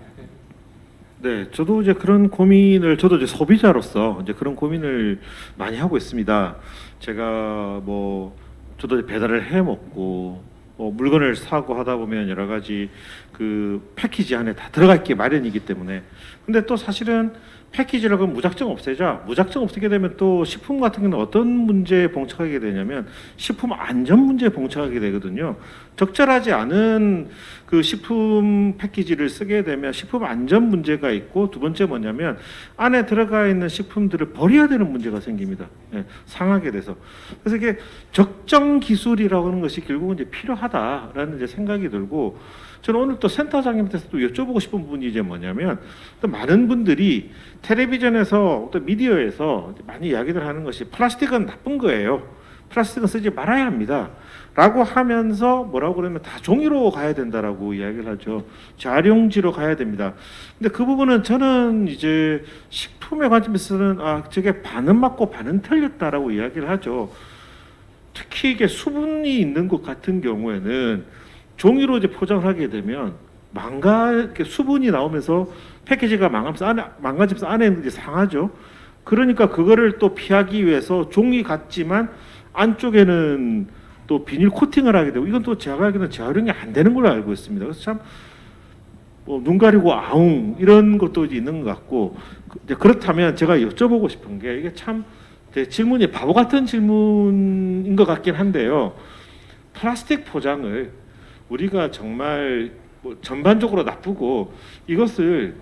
네, 저도 이제 그런 고민을 저도 이제 소비자로서 이제 그런 고민을 많이 하고 있습니다. 제가 뭐 저도 이제 배달을 해 먹고 물건을 사고 하다 보면 여러 가지 그 패키지 안에 다 들어가 있기 마련이기 때문에 근데 또 사실은 패키지를 그럼 무작정 없애게 되면 또 식품 같은 경우는 어떤 문제에 봉착하게 되냐면 식품 안전 문제에 봉착하게 되거든요. 적절하지 않은 그 식품 패키지를 쓰게 되면 식품 안전 문제가 있고 두 번째 뭐냐면 안에 들어가 있는 식품들을 버려야 되는 문제가 생깁니다. 예, 상하게 돼서. 그래서 이게 적정 기술이라고 하는 것이 결국은 이제 필요하다라는 이제 생각이 들고 저는 오늘 또 센터장님한테서 또 여쭤보고 싶은 부분이 이제 뭐냐면 또 많은 분들이 텔레비전에서 또 미디어에서 많이 이야기를 하는 것이 플라스틱은 나쁜 거예요. 플라스틱은 쓰지 말아야 합니다. 라고 하면서 뭐라고 그러면 다 종이로 가야 된다라고 이야기를 하죠. 재활용지로 가야 됩니다. 근데 그 부분은 저는 이제 식품의 관점에서는 저게 반은 맞고 반은 틀렸다라고 이야기를 하죠. 특히 이게 수분이 있는 것 같은 경우에는 종이로 이제 포장을 하게 되면 이렇게 수분이 나오면서 패키지가 망가지면서 안에 있는 게 상하죠. 그러니까 그거를 또 피하기 위해서 종이 같지만 안쪽에는 또 비닐 코팅을 하게 되고 이건 또 제가 알기로는 재활용이 안 되는 걸로 알고 있습니다. 그래서 참 눈 가리고 아웅 이런 것도 있는 것 같고 그렇다면 제가 여쭤보고 싶은 게 이게 참 제 질문이 바보 같은 질문인 것 같긴 한데요. 플라스틱 포장을 우리가 정말 전반적으로 나쁘고 이것을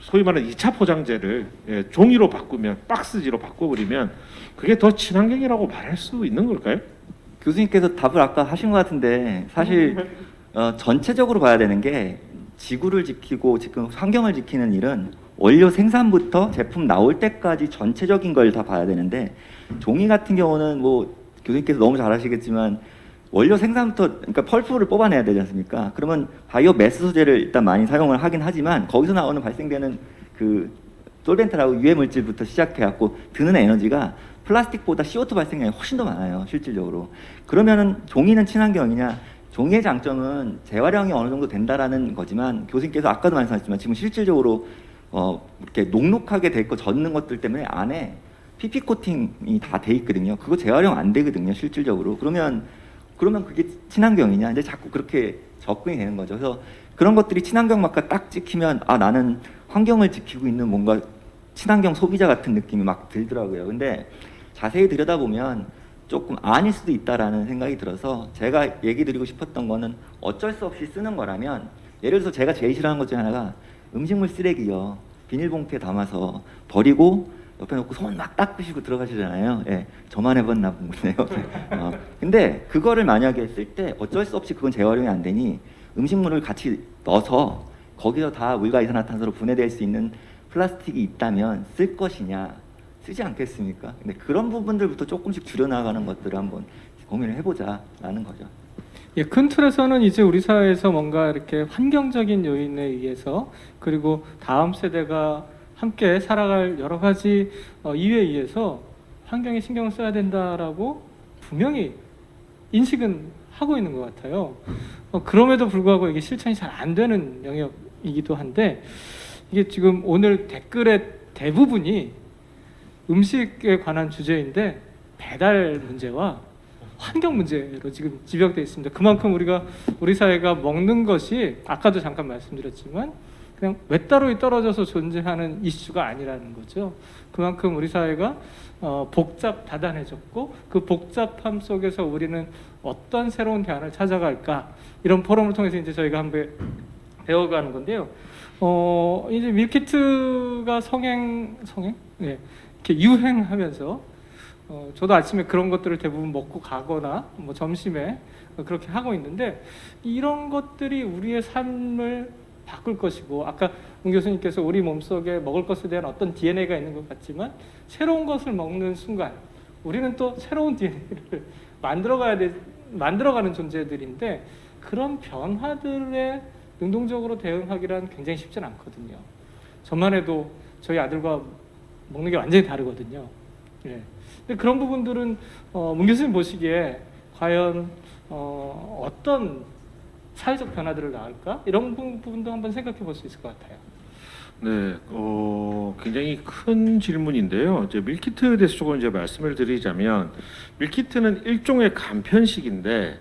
소위 말하는 2차 포장재를 종이로 바꾸면 박스지로 바꿔버리면 그게 더 친환경이라고 말할 수 있는 걸까요? 교수님께서 답을 아까 하신 것 같은데 사실 전체적으로 봐야 되는 게 지구를 지키고 지금 환경을 지키는 일은 원료 생산부터 제품 나올 때까지 전체적인 걸 다 봐야 되는데 종이 같은 경우는 뭐 교수님께서 너무 잘 아시겠지만 원료 생산부터 그러니까 펄프를 뽑아내야 되지 않습니까? 그러면 바이오 매스 소재를 일단 많이 사용을 하긴 하지만 거기서 나오는 발생되는 그 솔벤트라고 유해 물질부터 시작해 갖고 드는 에너지가 플라스틱보다 CO2 발생량이 훨씬 더 많아요, 실질적으로. 그러면은 종이는 친환경이냐? 종이의 장점은 재활용이 어느 정도 된다라는 거지만 교수님께서 아까도 말씀하셨지만 지금 실질적으로 이렇게 녹록하게 돼 있고 젖는 것들 때문에 안에 PP 코팅이 다 돼 있거든요. 그거 재활용 안 되거든요, 실질적으로. 그러면 그게 친환경이냐? 이제 자꾸 그렇게 접근이 되는 거죠. 그래서 그런 것들이 친환경 마크가 딱 찍히면 아 나는 환경을 지키고 있는 뭔가 친환경 소비자 같은 느낌이 막 들더라고요. 근데 자세히 들여다보면 조금 아닐 수도 있다라는 생각이 들어서 제가 얘기 드리고 싶었던 거는 어쩔 수 없이 쓰는 거라면 예를 들어서 제가 제일 싫어하는 것 중에 하나가 음식물 쓰레기요. 비닐봉투에 담아서 버리고 옆에 놓고 손 막 닦으시고 들어가시잖아요. 예, 저만 해봤나 보네요. 근데 그거를 만약에 쓸 때 어쩔 수 없이 그건 재활용이 안 되니 음식물을 같이 넣어서 거기서 다 물과 이산화탄소로 분해될 수 있는 플라스틱이 있다면 쓸 것이냐 쓰지 않겠습니까? 근데 그런 부분들부터 조금씩 줄여나가는 것들을 한번 고민을 해보자라는 거죠. 예, 큰 틀에서는 이제 우리 사회에서 뭔가 이렇게 환경적인 요인에 의해서 그리고 다음 세대가 함께 살아갈 여러 가지 이유에 의해서 환경에 신경을 써야 된다라고 분명히 인식은 하고 있는 것 같아요. 그럼에도 불구하고 이게 실천이 잘 안 되는 영역이기도 한데 이게 지금 오늘 댓글의 대부분이 음식에 관한 주제인데 배달 문제와 환경 문제로 지금 집약되어 있습니다. 그만큼 우리 사회가 먹는 것이 아까도 잠깐 말씀드렸지만 그냥 외따로 떨어져서 존재하는 이슈가 아니라는 거죠. 그만큼 우리 사회가 다단해졌고 그 복잡함 속에서 우리는 어떤 새로운 대안을 찾아갈까 이런 포럼을 통해서 이제 저희가 한번 배워가는 건데요. 이제 밀키트가 네, 이렇게 유행하면서 저도 아침에 그런 것들을 대부분 먹고 가거나 뭐 점심에 그렇게 하고 있는데 이런 것들이 우리의 삶을 바꿀 것이고 아까 문 교수님께서 우리 몸속에 먹을 것에 대한 어떤 DNA가 있는 것 같지만 새로운 것을 먹는 순간 우리는 또 새로운 DNA를 만들어가는 존재들인데 그런 변화들에 능동적으로 대응하기란 굉장히 쉽진 않거든요. 저만 해도 저희 아들과 먹는 게 완전히 다르거든요. 예. 근데 그런 부분들은 문 교수님 보시기에 과연 어떤 사회적 변화들을 낳을까? 이런 부분도 한번 생각해 볼 수 있을 것 같아요. 네, 굉장히 큰 질문인데요. 이제 밀키트에 대해서 조금 이제 말씀을 드리자면 밀키트는 일종의 간편식인데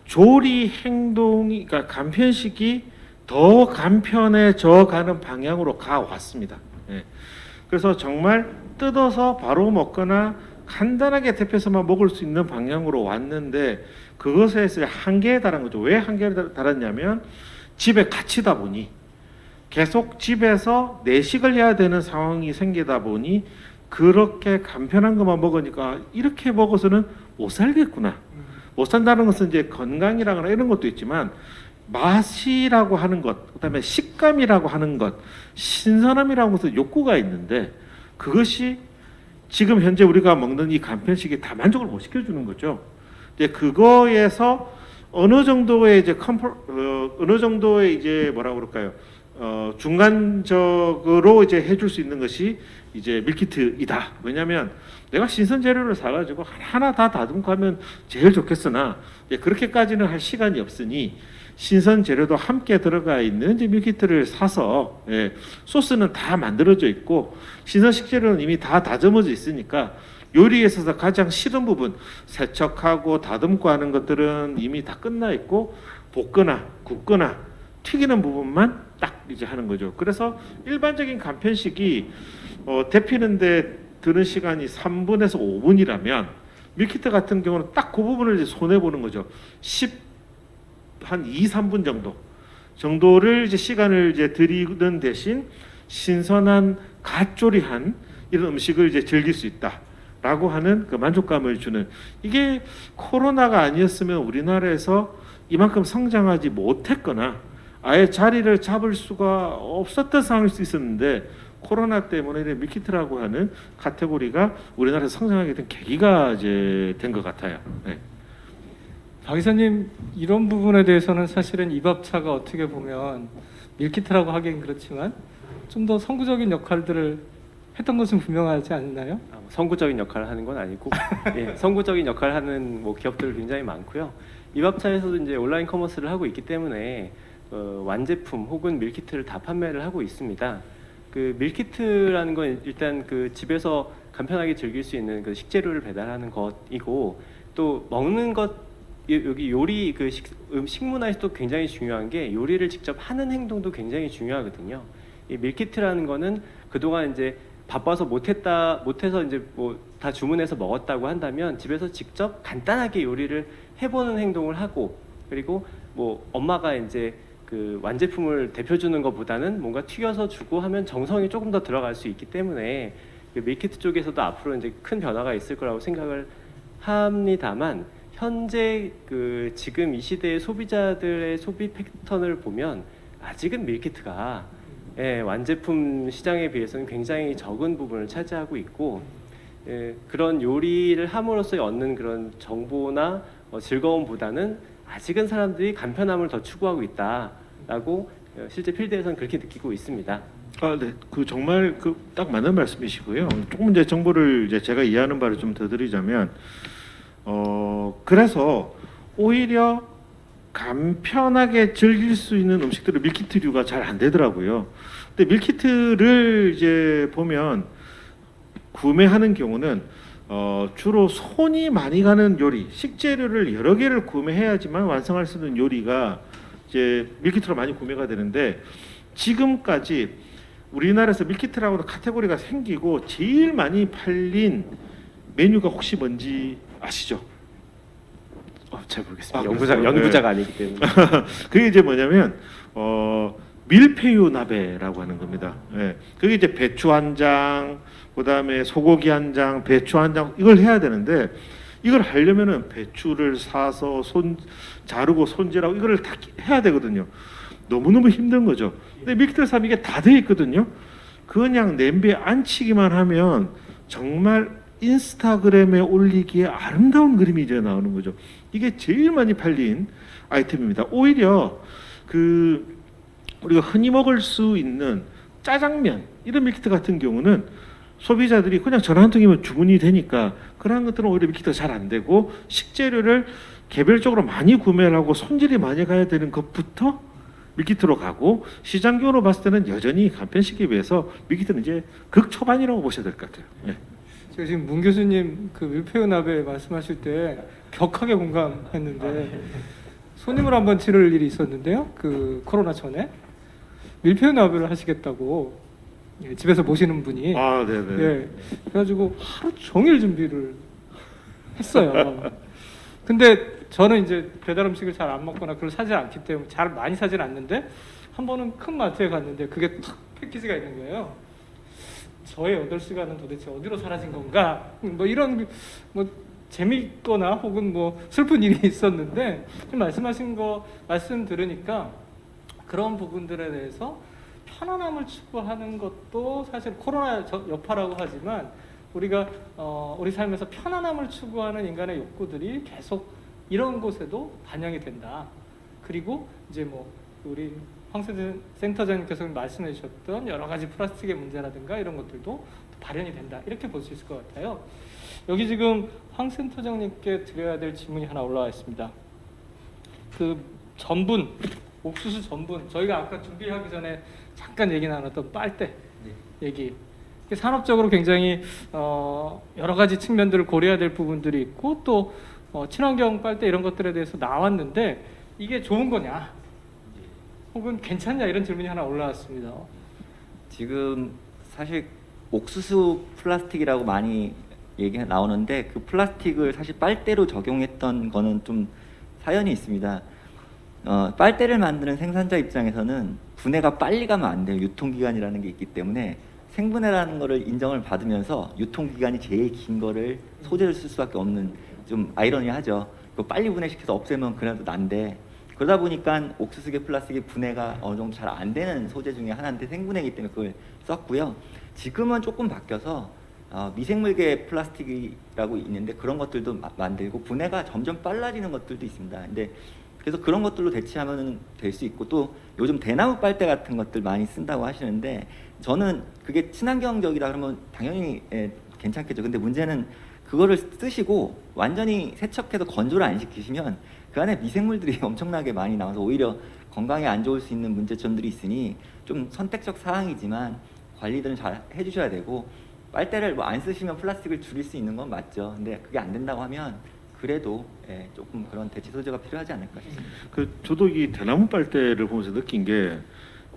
조리 행동이 그러니까 간편식이 더 간편해져 가는 방향으로 가왔습니다. 네. 그래서 정말 뜯어서 바로 먹거나 간단하게 데펴서만 먹을 수 있는 방향으로 왔는데 그것에 한계에 달한 거죠. 왜 한계에 달았냐면 집에 갇히다 보니 계속 집에서 내식을 해야 되는 상황이 생기다 보니 그렇게 간편한 것만 먹으니까 이렇게 먹어서는 못 살겠구나. 못 산다는 것은 이제 건강이라거나 이런 것도 있지만 맛이라고 하는 것, 그다음에 식감이라고 하는 것, 신선함이라고 해서 욕구가 있는데 그것이 지금 현재 우리가 먹는 이 간편식이 다 만족을 못 시켜주는 거죠. 이제 그거에서 어느 정도의 이제 뭐라고 그럴까요? 중간적으로 이제 해줄 수 있는 것이 이제 밀키트이다. 왜냐하면 내가 신선 재료를 사가지고 하나 다 다듬고 하면 제일 좋겠으나 그렇게까지는 할 시간이 없으니 신선 재료도 함께 들어가 있는 이제 밀키트를 사서 소스는 다 만들어져 있고 신선 식재료는 이미 다 다듬어져 있으니까 요리에 있어서 가장 싫은 부분 세척하고 다듬고 하는 것들은 이미 다 끝나 있고 볶거나 굽거나 튀기는 부분만 딱 이제 하는 거죠. 그래서 일반적인 간편식이 데피는데 드는 시간이 3분에서 5분이라면 밀키트 같은 경우는 딱 그 부분을 이제 손해 보는 거죠. 한 2, 3분 정도를 이제 시간을 이제 들이는 대신 신선한 갓 조리한 이런 음식을 이제 즐길 수 있다라고 하는 그 만족감을 주는 이게 코로나가 아니었으면 우리나라에서 이만큼 성장하지 못했거나 아예 자리를 잡을 수가 없었던 상황일 수 있었는데 코로나 때문에 이제 밀키트라고 하는 카테고리가 우리나라에서 성장하게 된 계기가 이제 된 것 같아요. 네. 박 이사님 이런 부분에 대해서는 사실은 입합차가 어떻게 보면 밀키트라고 하긴 그렇지만 좀 더 선구적인 역할들을 했던 것은 분명하지 않나요? 선구적인 역할을 하는 건 아니고 예, 선구적인 역할을 하는 뭐 기업들 굉장히 많고요. 입합차에서도 이제 온라인 커머스를 하고 있기 때문에 완제품 혹은 밀키트를 다 판매를 하고 있습니다. 그 밀키트라는 건 일단 그 집에서 간편하게 즐길 수 있는 그 식재료를 배달하는 것이고 또 먹는 것 여기 요리 그 식문화에서도 굉장히 중요한 게 요리를 직접 하는 행동도 굉장히 중요하거든요. 이 밀키트라는 거는 그동안 이제 바빠서 못해서 이제 뭐 다 주문해서 먹었다고 한다면 집에서 직접 간단하게 요리를 해보는 행동을 하고 그리고 뭐 엄마가 이제 그 완제품을 데펴주는 것보다는 뭔가 튀겨서 주고 하면 정성이 조금 더 들어갈 수 있기 때문에 그 밀키트 쪽에서도 앞으로 이제 큰 변화가 있을 거라고 생각을 합니다만 현재 그 지금 이 시대의 소비자들의 소비 패턴을 보면 아직은 밀키트가 완제품 시장에 비해서는 굉장히 적은 부분을 차지하고 있고 그런 요리를 함으로써 얻는 그런 정보나 즐거움보다는 아직은 사람들이 간편함을 더 추구하고 있다라고 실제 필드에서는 그렇게 느끼고 있습니다. 네, 그 정말 그 딱 맞는 말씀이시고요. 조금 이제 정보를 이제 제가 이해하는 바를 좀 더 드리자면, 그래서 오히려 간편하게 즐길 수 있는 음식들은 밀키트류가 잘 안 되더라고요. 근데 밀키트를 이제 보면 구매하는 경우는 주로 손이 많이 가는 요리, 식재료를 여러 개를 구매해야지만 완성할 수 있는 요리가 이제 밀키트로 많이 구매가 되는데 지금까지 우리나라에서 밀키트라고 하는 카테고리가 생기고 제일 많이 팔린 메뉴가 혹시 뭔지 아시죠? 잘 모르겠습니다. 연구자가 아니기 때문에. 그게 이제 뭐냐면 밀푀유 나베라고 하는 겁니다. 예. 그게 이제 배추 한 장, 그다음에 소고기 한 장, 배추 한 장 이걸 해야 되는데 이걸 하려면은 배추를 사서 자르고 손질하고 이거를 다 해야 되거든요. 너무너무 힘든 거죠. 근데 밀키트를 사면 이게 다 돼 있거든요. 그냥 냄비에 안치기만 하면 정말 인스타그램에 올리기에 아름다운 그림이 이제 나오는 거죠. 이게 제일 많이 팔린 아이템입니다. 오히려 그 우리가 흔히 먹을 수 있는 짜장면 이런 밀키트 같은 경우는 소비자들이 그냥 전화 한 통이면 주문이 되니까 그런 것들은 오히려 밀키트가 잘 안 되고 식재료를 개별적으로 많이 구매를 하고 손질이 많이 가야 되는 것부터 밀키트로 가고 시장 규모로 봤을 때는 여전히 간편식에 비해서 밀키트는 이제 극초반이라고 보셔야 될 것 같아요. 예. 제가 지금 문 교수님 그 밀푀유 나베 말씀하실 때 격하게 공감했는데 손님을 한번 치를 일이 있었는데요. 그 코로나 전에 밀푀유 나베를 하시겠다고 집에서 모시는 분이 네네. 그래가지고 하루 종일 준비를 했어요. 근데 저는 이제 배달 음식을 잘 안 먹거나 그걸 사지 않기 때문에 잘 많이 사진 않는데 한 번은 큰 마트에 갔는데 그게 탁 패키지가 있는 거예요. 저의 8시간은 도대체 어디로 사라진 건가? 뭐 이런 뭐 재미있거나 혹은 뭐 슬픈 일이 있었는데 말씀하신 거 말씀 들으니까 그런 부분들에 대해서 편안함을 추구하는 것도 사실 코로나 여파라고 하지만 우리가 우리 삶에서 편안함을 추구하는 인간의 욕구들이 계속 이런 곳에도 반영이 된다. 그리고 이제 뭐 우리 황센터장님께서 말씀해 주셨던 여러 가지 플라스틱의 문제라든가 이런 것들도 발현이 된다. 이렇게 볼 수 있을 것 같아요. 여기 지금 황센터장님께 드려야 될 질문이 하나 올라와 있습니다. 그 전분, 옥수수 전분, 저희가 아까 준비하기 전에 잠깐 얘기 나눴던 빨대 얘기. 산업적으로 굉장히 여러 가지 측면들을 고려해야 될 부분들이 있고 또 친환경 빨대 이런 것들에 대해서 나왔는데 이게 좋은 거냐? 혹은 괜찮냐 이런 질문이 하나 올라왔습니다. 지금 사실 옥수수 플라스틱이라고 많이 얘기가 나오는데 그 플라스틱을 사실 빨대로 적용했던 거는 좀 사연이 있습니다. 빨대를 만드는 생산자 입장에서는 분해가 빨리 가면 안 돼요. 유통기간이라는 게 있기 때문에 생분해라는 거를 인정을 받으면서 유통기간이 제일 긴 거를 소재를 쓸 수밖에 없는 좀 아이러니하죠. 빨리 분해시켜서 없애면 그래도 난데 그러다 보니까 옥수수계 플라스틱의 분해가 어느 정도 잘 안 되는 소재 중에 하나인데 생분해이기 때문에 그걸 썼고요. 지금은 조금 바뀌어서 미생물계 플라스틱이라고 있는데 그런 것들도 만들고 분해가 점점 빨라지는 것들도 있습니다. 근데 그래서 그런 것들로 대체하면 될 수 있고 또 요즘 대나무 빨대 같은 것들 많이 쓴다고 하시는데 저는 그게 친환경적이다 그러면 당연히 괜찮겠죠. 근데 문제는 그거를 쓰시고 완전히 세척해서 건조를 안 시키시면 그 안에 미생물들이 엄청나게 많이 나와서 오히려 건강에 안 좋을 수 있는 문제점들이 있으니 좀 선택적 사항이지만 관리들은 잘 해주셔야 되고 빨대를 뭐 안 쓰시면 플라스틱을 줄일 수 있는 건 맞죠. 근데 그게 안 된다고 하면 그래도 조금 그런 대체 소재가 필요하지 않을까 싶습니다. 저도 이 대나무 빨대를 보면서 느낀 게,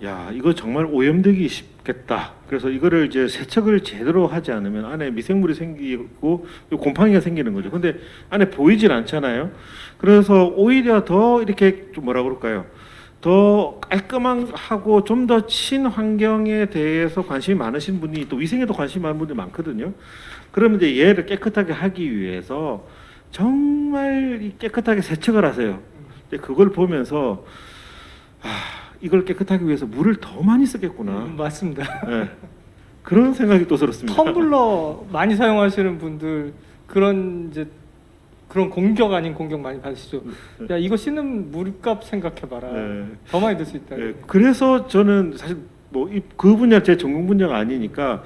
야, 이거 정말 오염되기 쉽겠다. 그래서 이거를 이제 세척을 제대로 하지 않으면 안에 미생물이 생기고 곰팡이가 생기는 거죠. 근데 안에 보이질 않잖아요. 그래서 오히려 더 이렇게 좀 뭐라 그럴까요? 더 깔끔하고 좀 더 친환경에 대해서 관심이 많으신 분이 또 위생에도 관심이 많은 분들이 많거든요. 그러면 이제 얘를 깨끗하게 하기 위해서 정말 깨끗하게 세척을 하세요. 그걸 보면서 이걸 깨끗하게 위해서 물을 더 많이 쓰겠구나. 맞습니다. 네. 그런 생각이 또 들었습니다. 텀블러 많이 사용하시는 분들 그런 공격 아닌 공격 많이 받으시죠. 야, 이거 씻는 물값 생각해봐라. 네. 더 많이 들 수 있다. 네. 그래서 저는 사실 뭐 그 분야 제 전공 분야가 아니니까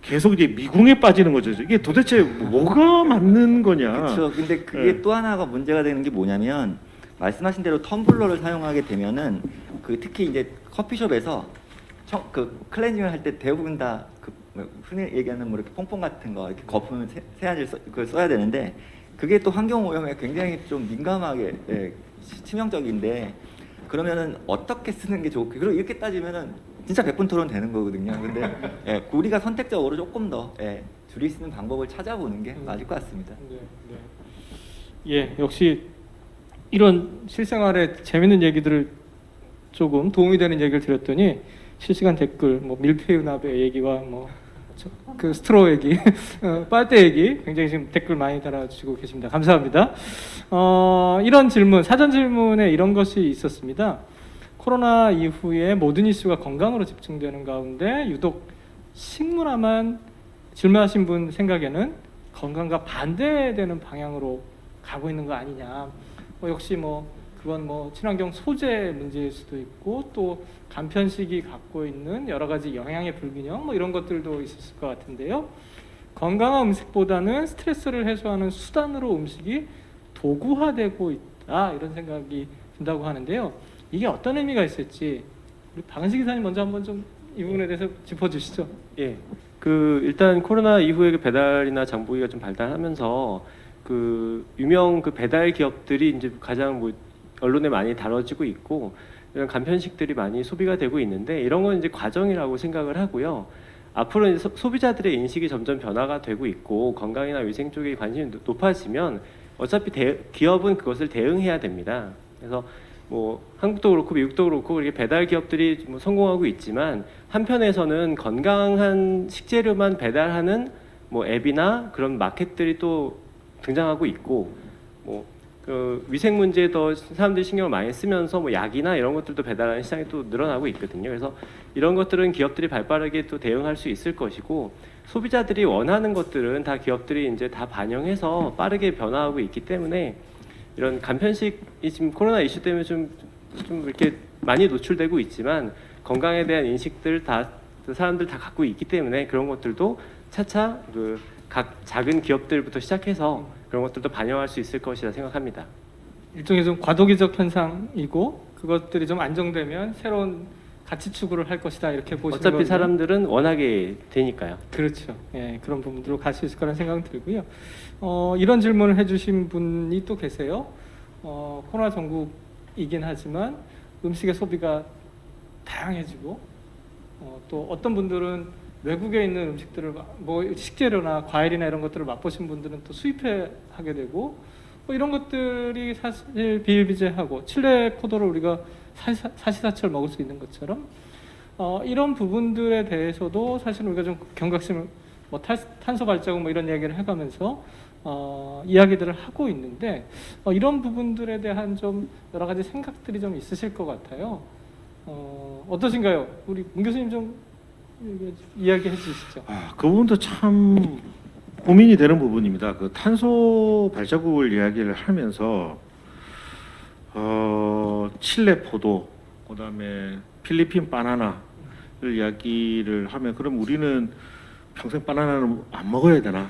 계속 이제 미궁에 빠지는 거죠. 이게 도대체 뭐가 맞는 거냐. 그렇죠. 근데 그게 네. 또 하나가 문제가 되는 게 뭐냐면 말씀하신 대로 텀블러를 사용하게 되면은 특히 이제 커피숍에서 그 클렌징을 할 때 대부분 다 흔히 얘기하는 뭐 이렇게 퐁퐁 같은 거 이렇게 거품 세안제를 그걸 써야 되는데 그게 또 환경 오염에 굉장히 좀 민감하게 치명적인데 그러면은 어떻게 쓰는 게 좋을까? 그리고 이렇게 따지면은 진짜 100분 토론 되는 거거든요. 근데 우리가 선택적으로 조금 더 줄일 수 있는 방법을 찾아보는 게 맞을 것 같습니다. 네, 네. 예, 역시 이런 실생활에 재밌는 얘기들을 조금 도움이 되는 얘기를 드렸더니 실시간 댓글, 뭐 밀푀유 나베 얘기와 그 스트로 얘기, 빨대 얘기 굉장히 지금 댓글 많이 달아주시고 계십니다. 감사합니다. 이런 질문, 사전 질문에 이런 것이 있었습니다. 코로나 이후에 모든 이슈가 건강으로 집중되는 가운데 유독 식문화만 질문하신 분 생각에는 건강과 반대되는 방향으로 가고 있는 거 아니냐. 역시 그건 친환경 소재 문제일 수도 있고 또 간편식이 갖고 있는 여러 가지 영양의 불균형 이런 것들도 있었을 것 같은데요. 건강한 음식보다는 스트레스를 해소하는 수단으로 음식이 도구화되고 있다 이런 생각이 든다고 하는데요. 이게 어떤 의미가 있을지 우리 박은식 기사님 먼저 한번 좀 이 부분에 대해서 짚어주시죠. 예, 일단 코로나 이후에 배달이나 장보기가 좀 발달하면서 유명 배달 기업들이 이제 가장 언론에 많이 다뤄지고 있고 이런 간편식들이 많이 소비가 되고 있는데 이런 건 이제 과정이라고 생각을 하고요. 앞으로 이제 소비자들의 인식이 점점 변화가 되고 있고 건강이나 위생 쪽에 관심이 높아지면 어차피 기업은 그것을 대응해야 됩니다. 그래서 한국도 그렇고 미국도 그렇고 이렇게 배달 기업들이 성공하고 있지만 한편에서는 건강한 식재료만 배달하는 앱이나 그런 마켓들이 또 등장하고 있고 위생 문제에 더 사람들이 신경을 많이 쓰면서 약이나 이런 것들도 배달하는 시장이 또 늘어나고 있거든요. 그래서 이런 것들은 기업들이 발빠르게 또 대응할 수 있을 것이고 소비자들이 원하는 것들은 다 기업들이 이제 다 반영해서 빠르게 변화하고 있기 때문에 이런 간편식이 지금 코로나 이슈 때문에 좀 이렇게 많이 노출되고 있지만 건강에 대한 인식들 다 사람들 다 갖고 있기 때문에 그런 것들도 차차 각 작은 기업들부터 시작해서 그런 것들도 반영할 수 있을 것이라 생각합니다. 일종의 좀 과도기적 현상이고 그것들이 좀 안정되면 새로운 가치 추구를 할 것이다 이렇게 보시는 어차피 거군요. 사람들은 원하게 되니까요. 그렇죠. 예, 그런 부분으로 갈 수 있을 거라는 생각은 들고요. 이런 질문을 해주신 분이 또 계세요. 코로나 전국이긴 하지만 음식의 소비가 다양해지고 또 어떤 분들은 외국에 있는 음식들을 식재료나 과일이나 이런 것들을 맛보신 분들은 또 수입하게 되고 이런 것들이 사실 비일비재하고 칠레 포도를 우리가 사시사철 먹을 수 있는 것처럼 이런 부분들에 대해서도 사실 우리가 좀 경각심을 뭐 탄소 발자국 뭐 이런 이야기를 해가면서 이야기들을 하고 있는데 이런 부분들에 대한 좀 여러 가지 생각들이 좀 있으실 것 같아요. 어떠신가요? 우리 문 교수님 좀 이야기해 주시죠. 그 부분도 참 고민이 되는 부분입니다. 그 탄소 발자국을 이야기를 하면서 칠레 포도, 그다음에 필리핀 바나나를 이야기를 하면 그럼 우리는 평생 바나나를 안 먹어야 되나?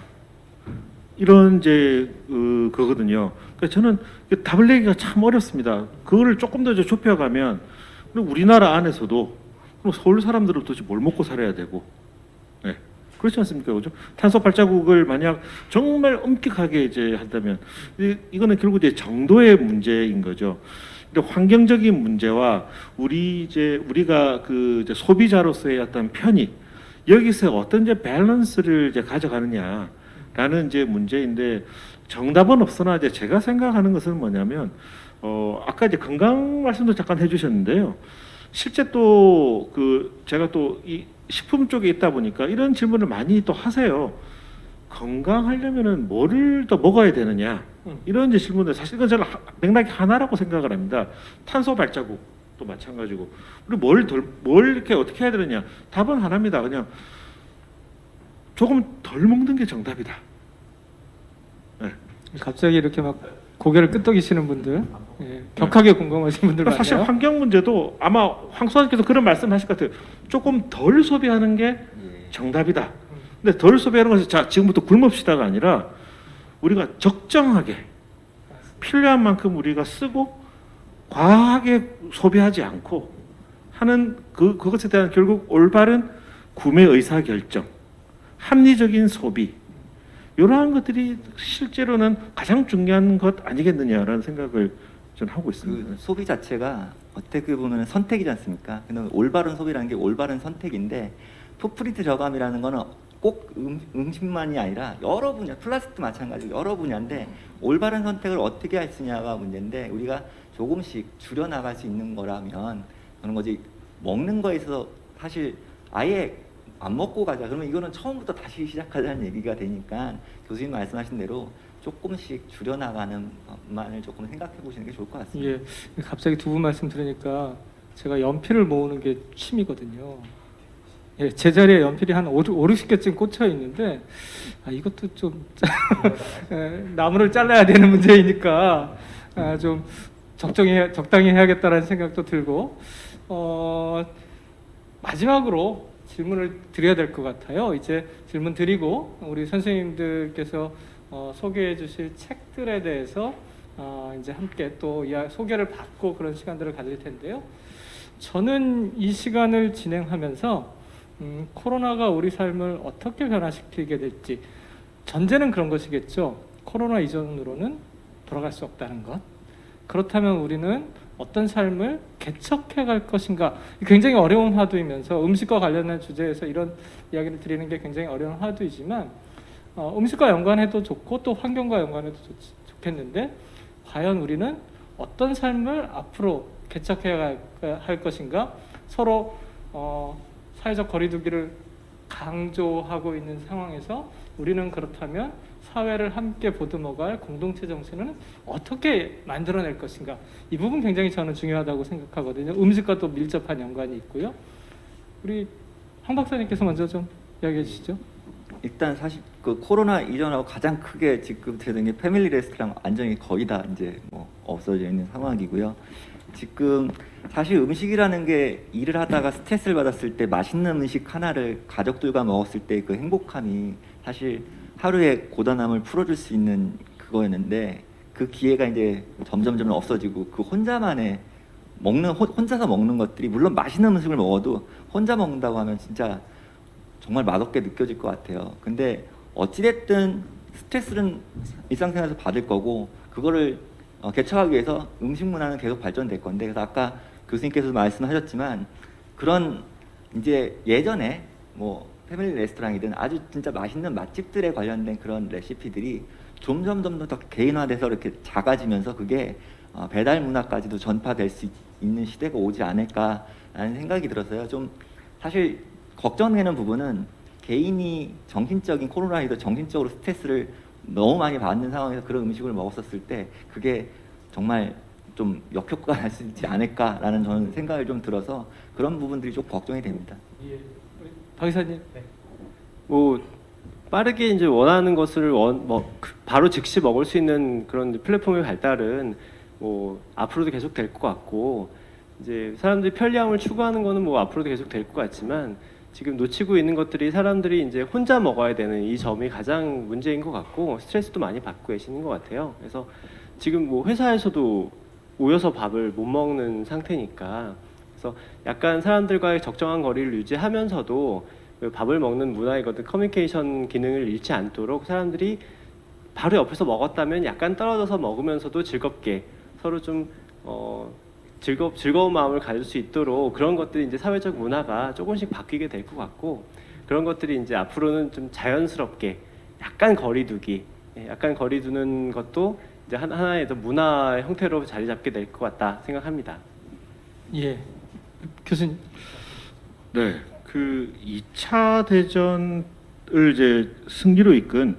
이런 이제 그거거든요. 그래서 저는 답을 내기가 참 어렵습니다. 그거를 조금 더 좁혀가면 우리나라 안에서도 그럼 서울 사람들은 도대체 뭘 먹고 살아야 되고, 네. 그렇지 않습니까, 그죠? 탄소 발자국을 만약 정말 엄격하게 이제 한다면 이거는 결국 이제 정도의 문제인 거죠. 근데 환경적인 문제와 우리가 그 이제 소비자로서의 어떤 편익 여기서 어떤 이제 밸런스를 이제 가져가느냐라는 이제 문제인데 정답은 없으나 이제 제가 생각하는 것은 뭐냐면 아까 이제 건강 말씀도 잠깐 해주셨는데요. 실제 또 제가 또 이 식품 쪽에 있다 보니까 이런 질문을 많이 또 하세요. 건강하려면은 뭐를 더 먹어야 되느냐 이런 이제 질문들 사실 이건 저는 맥락이 하나라고 생각을 합니다. 탄소 발자국도 마찬가지고 우리 뭘 이렇게 어떻게 해야 되느냐 답은 하나입니다. 그냥 조금 덜 먹는 게 정답이다. 네. 갑자기 이렇게 막 고개를 끄덕이시는 분들, 격하게 공감하시는 분들 많아요. 사실 환경 문제도 아마 황 소장님께서 그런 말씀하실 것 같아요. 조금 덜 소비하는 게 정답이다. 근데 덜 소비하는 것은 자 지금부터 굶읍시다가 아니라 우리가 적정하게 필요한 만큼 우리가 쓰고 과하게 소비하지 않고 하는 그것에 대한 결국 올바른 구매 의사 결정, 합리적인 소비 이러한 것들이 실제로는 가장 중요한 것 아니겠느냐라는 생각을 저는 하고 있습니다. 그 소비 자체가 어떻게 보면 선택이지 않습니까? 근데 올바른 소비라는 게 올바른 선택인데 풋프린트 저감이라는 거는 꼭 음식만이 아니라 여러 분야, 플라스틱도 마찬가지고 여러 분야인데 올바른 선택을 어떻게 할 수 있냐가 문제인데 우리가 조금씩 줄여 나갈 수 있는 거라면 그런 거지. 먹는 거에 있어서 사실 아예 안 먹고 가자 그러면 이거는 처음부터 다시 시작하자는 얘기가 되니까 교수님 말씀하신 대로 조금씩 줄여나가는 것만을 조금 생각해 보시는 게 좋을 것 같습니다. 예, 갑자기 두 분 말씀 들으니까 제가 연필을 모으는 게 취미거든요. 예, 제 자리에 연필이 한 50개쯤 꽂혀 있는데 이것도 좀 나무를 잘라야 되는 문제이니까 좀 적당히 해야겠다라는 생각도 들고 마지막으로 질문을 드려야 될 것 같아요. 이제 질문 드리고 우리 선생님들께서 소개해 주실 책들에 대해서 이제 함께 또 소개를 받고 그런 시간들을 가질 텐데요. 저는 이 시간을 진행하면서 코로나가 우리 삶을 어떻게 변화시키게 될지 전제는 그런 것이겠죠. 코로나 이전으로는 돌아갈 수 없다는 것. 그렇다면 우리는 어떤 삶을 개척해 갈 것인가. 굉장히 어려운 화두이면서 음식과 관련된 주제에서 이런 이야기를 드리는 게 굉장히 어려운 화두이지만 음식과 연관해도 좋고 또 환경과 연관해도 좋겠는데 과연 우리는 어떤 삶을 앞으로 개척해 할 것인가. 서로 사회적 거리두기를 강조하고 있는 상황에서 우리는 그렇다면 사회를 함께 보듬어갈 공동체 정신은 어떻게 만들어낼 것인가. 이 부분 굉장히 저는 중요하다고 생각하거든요. 음식과 또 밀접한 연관이 있고요. 우리 황 박사님께서 먼저 좀 이야기해 주시죠. 일단 사실 그 코로나 이전하고 가장 크게 지금 되는 게 패밀리 레스토랑 완전히 거의 다 이제 뭐 없어져 있는 상황이고요. 지금 사실 음식이라는 게 일을 하다가 스트레스를 받았을 때 맛있는 음식 하나를 가족들과 먹었을 때 그 행복함이 사실 하루의 고단함을 풀어줄 수 있는 그거였는데 그 기회가 이제 점점 없어지고 그 혼자만의 혼자서 먹는 것들이 물론 맛있는 음식을 먹어도 혼자 먹는다고 하면 진짜 정말 맛없게 느껴질 것 같아요. 근데 어찌됐든 스트레스는 일상생활에서 받을 거고 그거를 개척하기 위해서 음식 문화는 계속 발전될 건데 그래서 아까 교수님께서도 말씀하셨지만 그런 이제 예전에 뭐 패밀리 레스토랑이든 아주 진짜 맛있는 맛집들에 관련된 그런 레시피들이 점점 더 개인화돼서 이렇게 작아지면서 그게 배달 문화까지도 전파될 수 있는 시대가 오지 않을까라는 생각이 들어서요. 좀 사실 걱정되는 부분은 개인이 정신적인 코로나에도 정신적으로 스트레스를 너무 많이 받는 상황에서 그런 음식을 먹었었을 때 그게 정말 좀 역효과가 날 수 있지 않을까라는 저는 생각이 좀 들어서 그런 부분들이 좀 걱정이 됩니다. 예. 우리 박 이사님. 네. 뭐 빠르게 이제 원하는 것을 바로 즉시 먹을 수 있는 그런 플랫폼의 발달은 뭐 앞으로도 계속 될 것 같고, 이제 사람들이 편리함을 추구하는 거는 뭐 앞으로도 계속 될 것 같지만, 지금 놓치고 있는 것들이 사람들이 이제 혼자 먹어야 되는 이 점이 가장 문제인 것 같고, 스트레스도 많이 받고 계시는 것 같아요. 그래서 지금 뭐 회사에서도 모여서 밥을 못 먹는 상태니까, 그래서 약간 사람들과의 적정한 거리를 유지하면서도 그 밥을 먹는 문화의 어떤 커뮤니케이션 기능을 잃지 않도록 사람들이 바로 옆에서 먹었다면 약간 떨어져서 먹으면서도 즐겁게 서로 좀 즐거운 마음을 가질 수 있도록 그런 것들이 이제 사회적 문화가 조금씩 바뀌게 될 것 같고, 그런 것들이 이제 앞으로는 좀 자연스럽게 약간 거리두기, 약간 거리두는 것도 이제 하나의 문화 형태로 자리 잡게 될 것 같다 생각합니다. 예. 교수님. 네, 그 2차 대전을 이제 승리로 이끈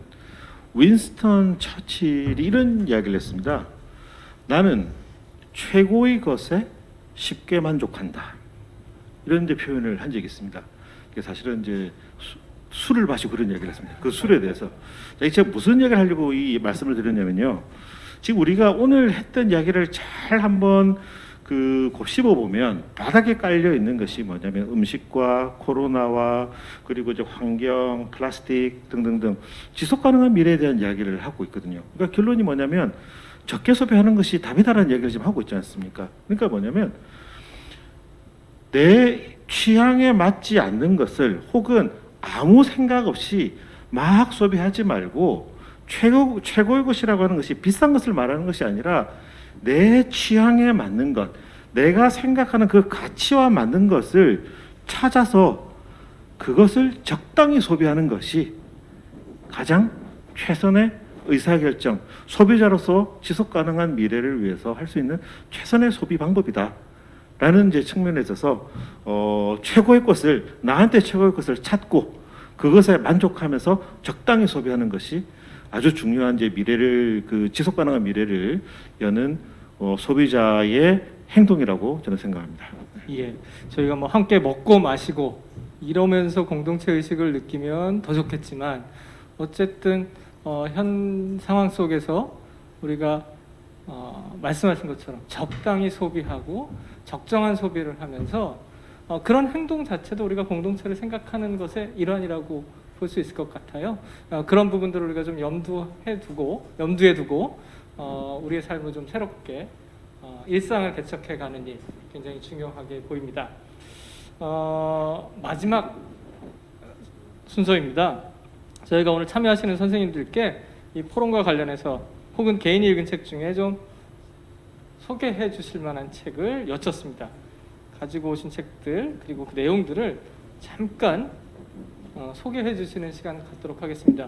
윈스턴 처칠이 이런 이야기를 했습니다. 나는 최고의 것에 쉽게 만족한다. 이런 이제 표현을 한 적이 있습니다. 이게 사실은 이제 술을 마시고 그런 이야기를 했습니다. 그 술에 대해서. 자, 제가 무슨 이야기를 하려고 이 말씀을 드렸냐면요. 지금 우리가 오늘 했던 이야기를 잘 한번 곱씹어 보면 바닥에 깔려 있는 것이 뭐냐면 음식과 코로나와 그리고 이제 환경, 플라스틱 등등등 지속 가능한 미래에 대한 이야기를 하고 있거든요. 그러니까 결론이 뭐냐면 적게 소비하는 것이 답이다라는 이야기를 지금 하고 있지 않습니까? 그러니까 뭐냐면 내 취향에 맞지 않는 것을 혹은 아무 생각 없이 막 소비하지 말고 최고의 것이라고 하는 것이 비싼 것을 말하는 것이 아니라 내 취향에 맞는 것, 내가 생각하는 그 가치와 맞는 것을 찾아서 그것을 적당히 소비하는 것이 가장 최선의 의사결정, 소비자로서 지속 가능한 미래를 위해서 할 수 있는 최선의 소비 방법이다 라는 이제 측면에 있어서 최고의 것을, 나한테 최고의 것을 찾고 그것에 만족하면서 적당히 소비하는 것이 아주 중요한 이제 미래를, 지속 가능한 미래를 여는 소비자의 행동이라고 저는 생각합니다. 예. 저희가 뭐 함께 먹고 마시고 이러면서 공동체 의식을 느끼면 더 좋겠지만, 어쨌든 현 상황 속에서 우리가 말씀하신 것처럼 적당히 소비하고 적정한 소비를 하면서 그런 행동 자체도 우리가 공동체를 생각하는 것의 일환이라고 볼 수 있을 것 같아요. 그런 부분들을 우리가 좀 염두에 두고 우리의 삶을 좀 새롭게 일상을 개척해가는 일 굉장히 중요하게 보입니다. 마지막 순서입니다. 저희가 오늘 참여하시는 선생님들께 이 포럼과 관련해서 혹은 개인이 읽은 책 중에 좀 소개해 주실 만한 책을 여쭙습니다. 가지고 오신 책들 그리고 그 내용들을 잠깐 소개해 주시는 시간 갖도록 하겠습니다.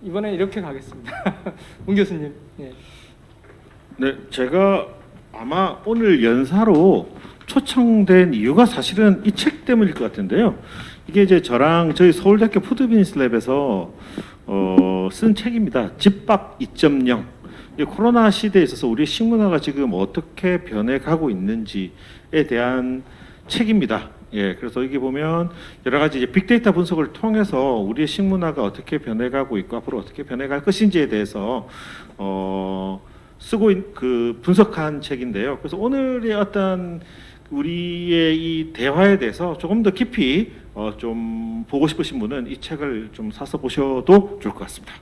이번에 이렇게 가겠습니다. 문 교수님. 예. 네, 제가 아마 오늘 연사로 초청된 이유가 사실은 이 책 때문일 것 같은데요. 이게 이제 저랑 저희 서울대학교 푸드비즈니스랩에서 쓴 책입니다. 집밥 2.0. 코로나 시대에 있어서 우리 식문화가 지금 어떻게 변해가고 있는지에 대한 책입니다. 예, 그래서 여기 보면 여러 가지 이제 빅데이터 분석을 통해서 우리의 식문화가 어떻게 변해가고 있고 앞으로 어떻게 변해갈 것인지에 대해서 분석한 책인데요. 그래서 오늘의 어떤 우리의 이 대화에 대해서 조금 더 깊이 좀 보고 싶으신 분은 이 책을 좀 사서 보셔도 좋을 것 같습니다.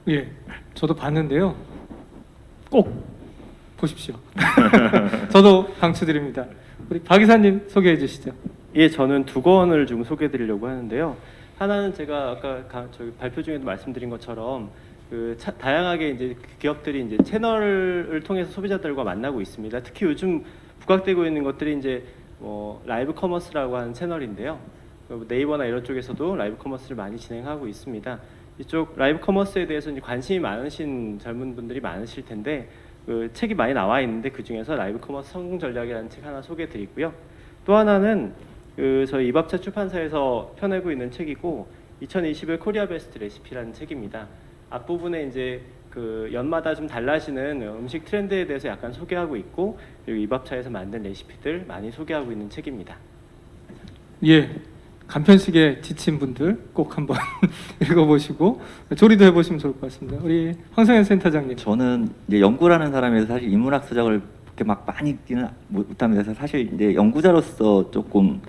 예, 저도 봤는데요. 꼭 보십시오. 저도 강추드립니다. 우리 박 이사님 소개해 주시죠. 예, 저는 두 권을 좀 소개해드리려고 하는데요. 하나는 제가 아까 저희 발표 중에도 말씀드린 것처럼 다양하게 이제 기업들이 이제 채널을 통해서 소비자들과 만나고 있습니다. 특히 요즘 부각되고 있는 것들이 이제 라이브 커머스라고 하는 채널인데요. 네이버나 이런 쪽에서도 라이브 커머스를 많이 진행하고 있습니다. 이쪽 라이브 커머스에 대해서 이제 관심이 많으신 젊은 분들이 많으실 텐데 책이 많이 나와 있는데 그 중에서 라이브 커머스 성공 전략이라는 책 하나 소개해드리고요. 또 하나는 저희 이밥차 출판사에서 펴내고 있는 책이고 2021 코리아 베스트 레시피라는 책입니다. 앞부분에 이제 그 연마다 좀 달라지는 음식 트렌드에 대해서 약간 소개하고 있고 그리고 이밥차에서 만든 레시피들 많이 소개하고 있는 책입니다. 예, 간편식에 지친 분들 꼭 한번 읽어보시고 조리도 해보시면 좋을 것 같습니다. 우리 황성현 센터장님. 저는 이제 연구라는 사람에서 사실 인문학 서적을 그렇게 막 많이 읽지는 못하면서 사실 이제 연구자로서 조금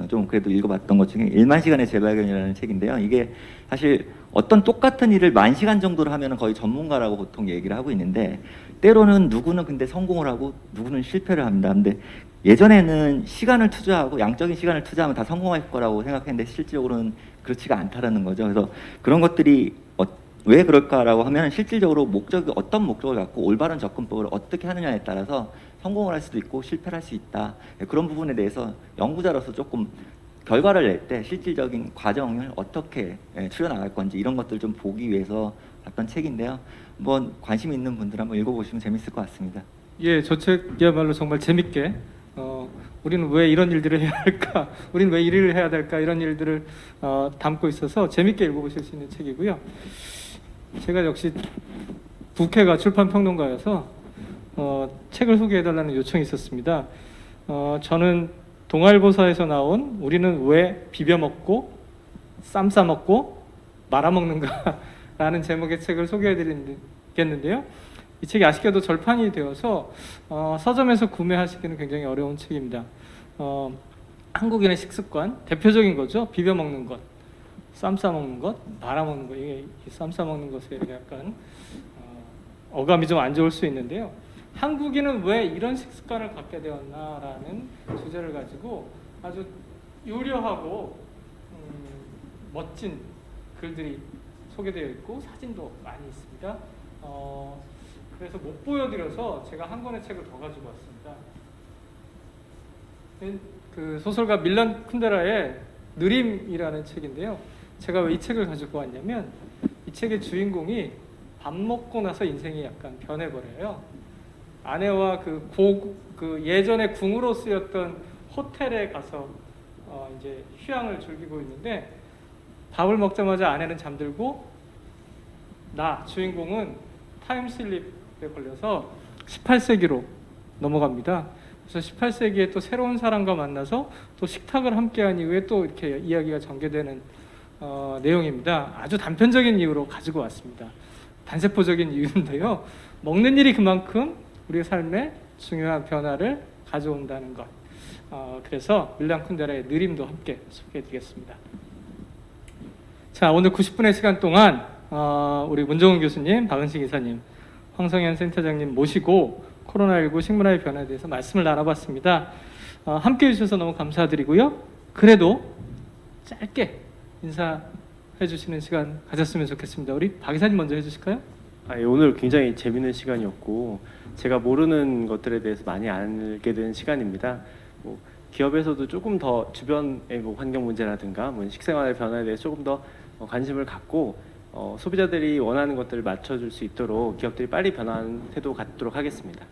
좀 그래도 읽어봤던 것 중에 1만 시간의 재발견이라는 책인데요. 이게 사실 어떤 똑같은 일을 10,000시간 정도를 하면 거의 전문가라고 보통 얘기를 하고 있는데 때로는 누구는 근데 성공을 하고 누구는 실패를 합니다. 근데 예전에는 시간을 투자하고 양적인 시간을 투자하면 다 성공할 거라고 생각했는데 실질적으로는 그렇지가 않다라는 거죠. 그래서 그런 것들이 왜 그럴까라고 하면 실질적으로 목적이 어떤 목적을 갖고 올바른 접근법을 어떻게 하느냐에 따라서 성공을 할 수도 있고 실패를 할 수 있다. 그런 부분에 대해서 연구자로서 조금 결과를 낼 때 실질적인 과정을 어떻게 추려나갈 건지 이런 것들 좀 보기 위해서 봤던 책인데요. 한번 관심 있는 분들 한번 읽어보시면 재밌을 것 같습니다. 예, 저 책이야말로 정말 재밌게 우리는 왜 이런 일들을 해야 할까? 우리는 왜 일을 해야 될까? 이런 일들을 담고 있어서 재밌게 읽어보실 수 있는 책이고요. 제가 역시 국회가 출판평론가여서 책을 소개해달라는 요청이 있었습니다. 저는 동아일보사에서 나온 우리는 왜 비벼 먹고 쌈 싸 먹고 말아 먹는가 라는 제목의 책을 소개해드리겠는데요. 이 책이 아쉽게도 절판이 되어서 서점에서 구매하시기는 굉장히 어려운 책입니다. 한국인의 식습관 대표적인 거죠. 비벼 먹는 것, 쌈 싸 먹는 것, 말아 먹는 것. 이게 쌈 싸 먹는 것에 약간 어감이 좀 안 좋을 수 있는데요. 한국인은 왜 이런 식습관을 갖게 되었나라는 주제를 가지고 아주 요려하고 멋진 글들이 소개되어 있고 사진도 많이 있습니다. 그래서 못 보여드려서 제가 한 권의 책을 더 가지고 왔습니다. 그 소설가 밀란 쿤데라의 느림이라는 책인데요. 제가 왜 이 책을 가지고 왔냐면 이 책의 주인공이 밥 먹고 나서 인생이 약간 변해버려요. 아내와 그 예전에 궁으로 쓰였던 호텔에 가서 이제 휴양을 즐기고 있는데 밥을 먹자마자 아내는 잠들고 주인공은 타임슬립에 걸려서 18세기로 넘어갑니다. 그래서 18세기에 또 새로운 사람과 만나서 또 식탁을 함께한 이후에 또 이렇게 이야기가 전개되는 내용입니다. 아주 단편적인 이유로 가지고 왔습니다. 단세포적인 이유인데요. 먹는 일이 그만큼 우리의 삶에 중요한 변화를 가져온다는 것. 그래서 밀란 쿤데라의 느림도 함께 소개해드리겠습니다. 자, 오늘 90분의 시간 동안 우리 문정훈 교수님, 박은식 이사님, 황성현 센터장님 모시고 코로나19 식문화의 변화에 대해서 말씀을 나눠봤습니다. 함께해 주셔서 너무 감사드리고요. 그래도 짧게 인사해 주시는 시간 가졌으면 좋겠습니다. 우리 박 이사님 먼저 해주실까요? 예, 오늘 굉장히 재밌는 시간이었고 제가 모르는 것들에 대해서 많이 알게 된 시간입니다. 기업에서도 조금 더 주변의 환경 문제라든가 식생활의 변화에 대해서 조금 더 관심을 갖고 소비자들이 원하는 것들을 맞춰줄 수 있도록 기업들이 빨리 변화하는 태도 갖도록 하겠습니다.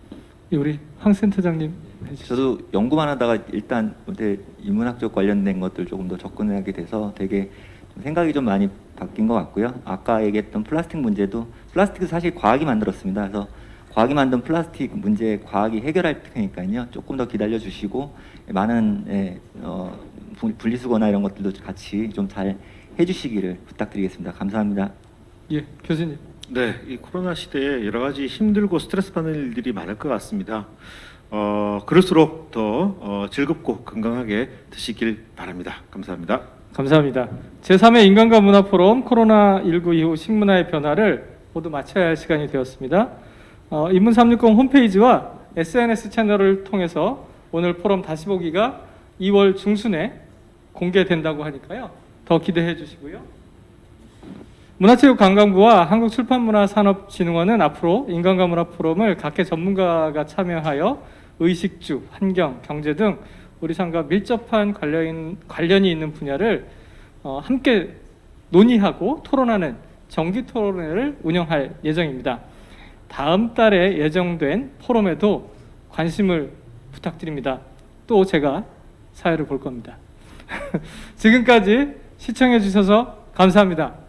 우리 황 센터장님 해주시죠. 저도 연구만 하다가 일단 인문학적 관련된 것들 조금 더 접근하게 돼서 되게 생각이 좀 많이 바뀐 것 같고요. 아까 얘기했던 플라스틱 문제도 플라스틱은 사실 과학이 만들었습니다. 그래서 과학이 만든 플라스틱 문제 과학이 해결할 테니까요. 조금 더 기다려 주시고 많은 분리수거나 이런 것들도 같이 좀 잘 해주시기를 부탁드리겠습니다. 감사합니다. 예, 교수님. 네, 이 코로나 시대에 여러 가지 힘들고 스트레스 받는 일들이 많을 것 같습니다. 그럴수록 더 즐겁고 건강하게 드시길 바랍니다. 감사합니다. 감사합니다. 제3회 인간과 문화 포럼 코로나19 이후 식문화의 변화를 모두 마쳐야 할 시간이 되었습니다. 인문360 홈페이지와 SNS 채널을 통해서 오늘 포럼 다시 보기가 2월 중순에 공개된다고 하니까요. 더 기대해 주시고요. 문화체육관광부와 한국출판문화산업진흥원은 앞으로 인간과 문화 포럼을 각계 전문가가 참여하여 의식주, 환경, 경제 등 우리 삶과 밀접한 관련이 있는 분야를 함께 논의하고 토론하는 정기 토론회를 운영할 예정입니다. 다음 달에 예정된 포럼에도 관심을 부탁드립니다. 또 제가 사회를 볼 겁니다. 지금까지 시청해 주셔서 감사합니다.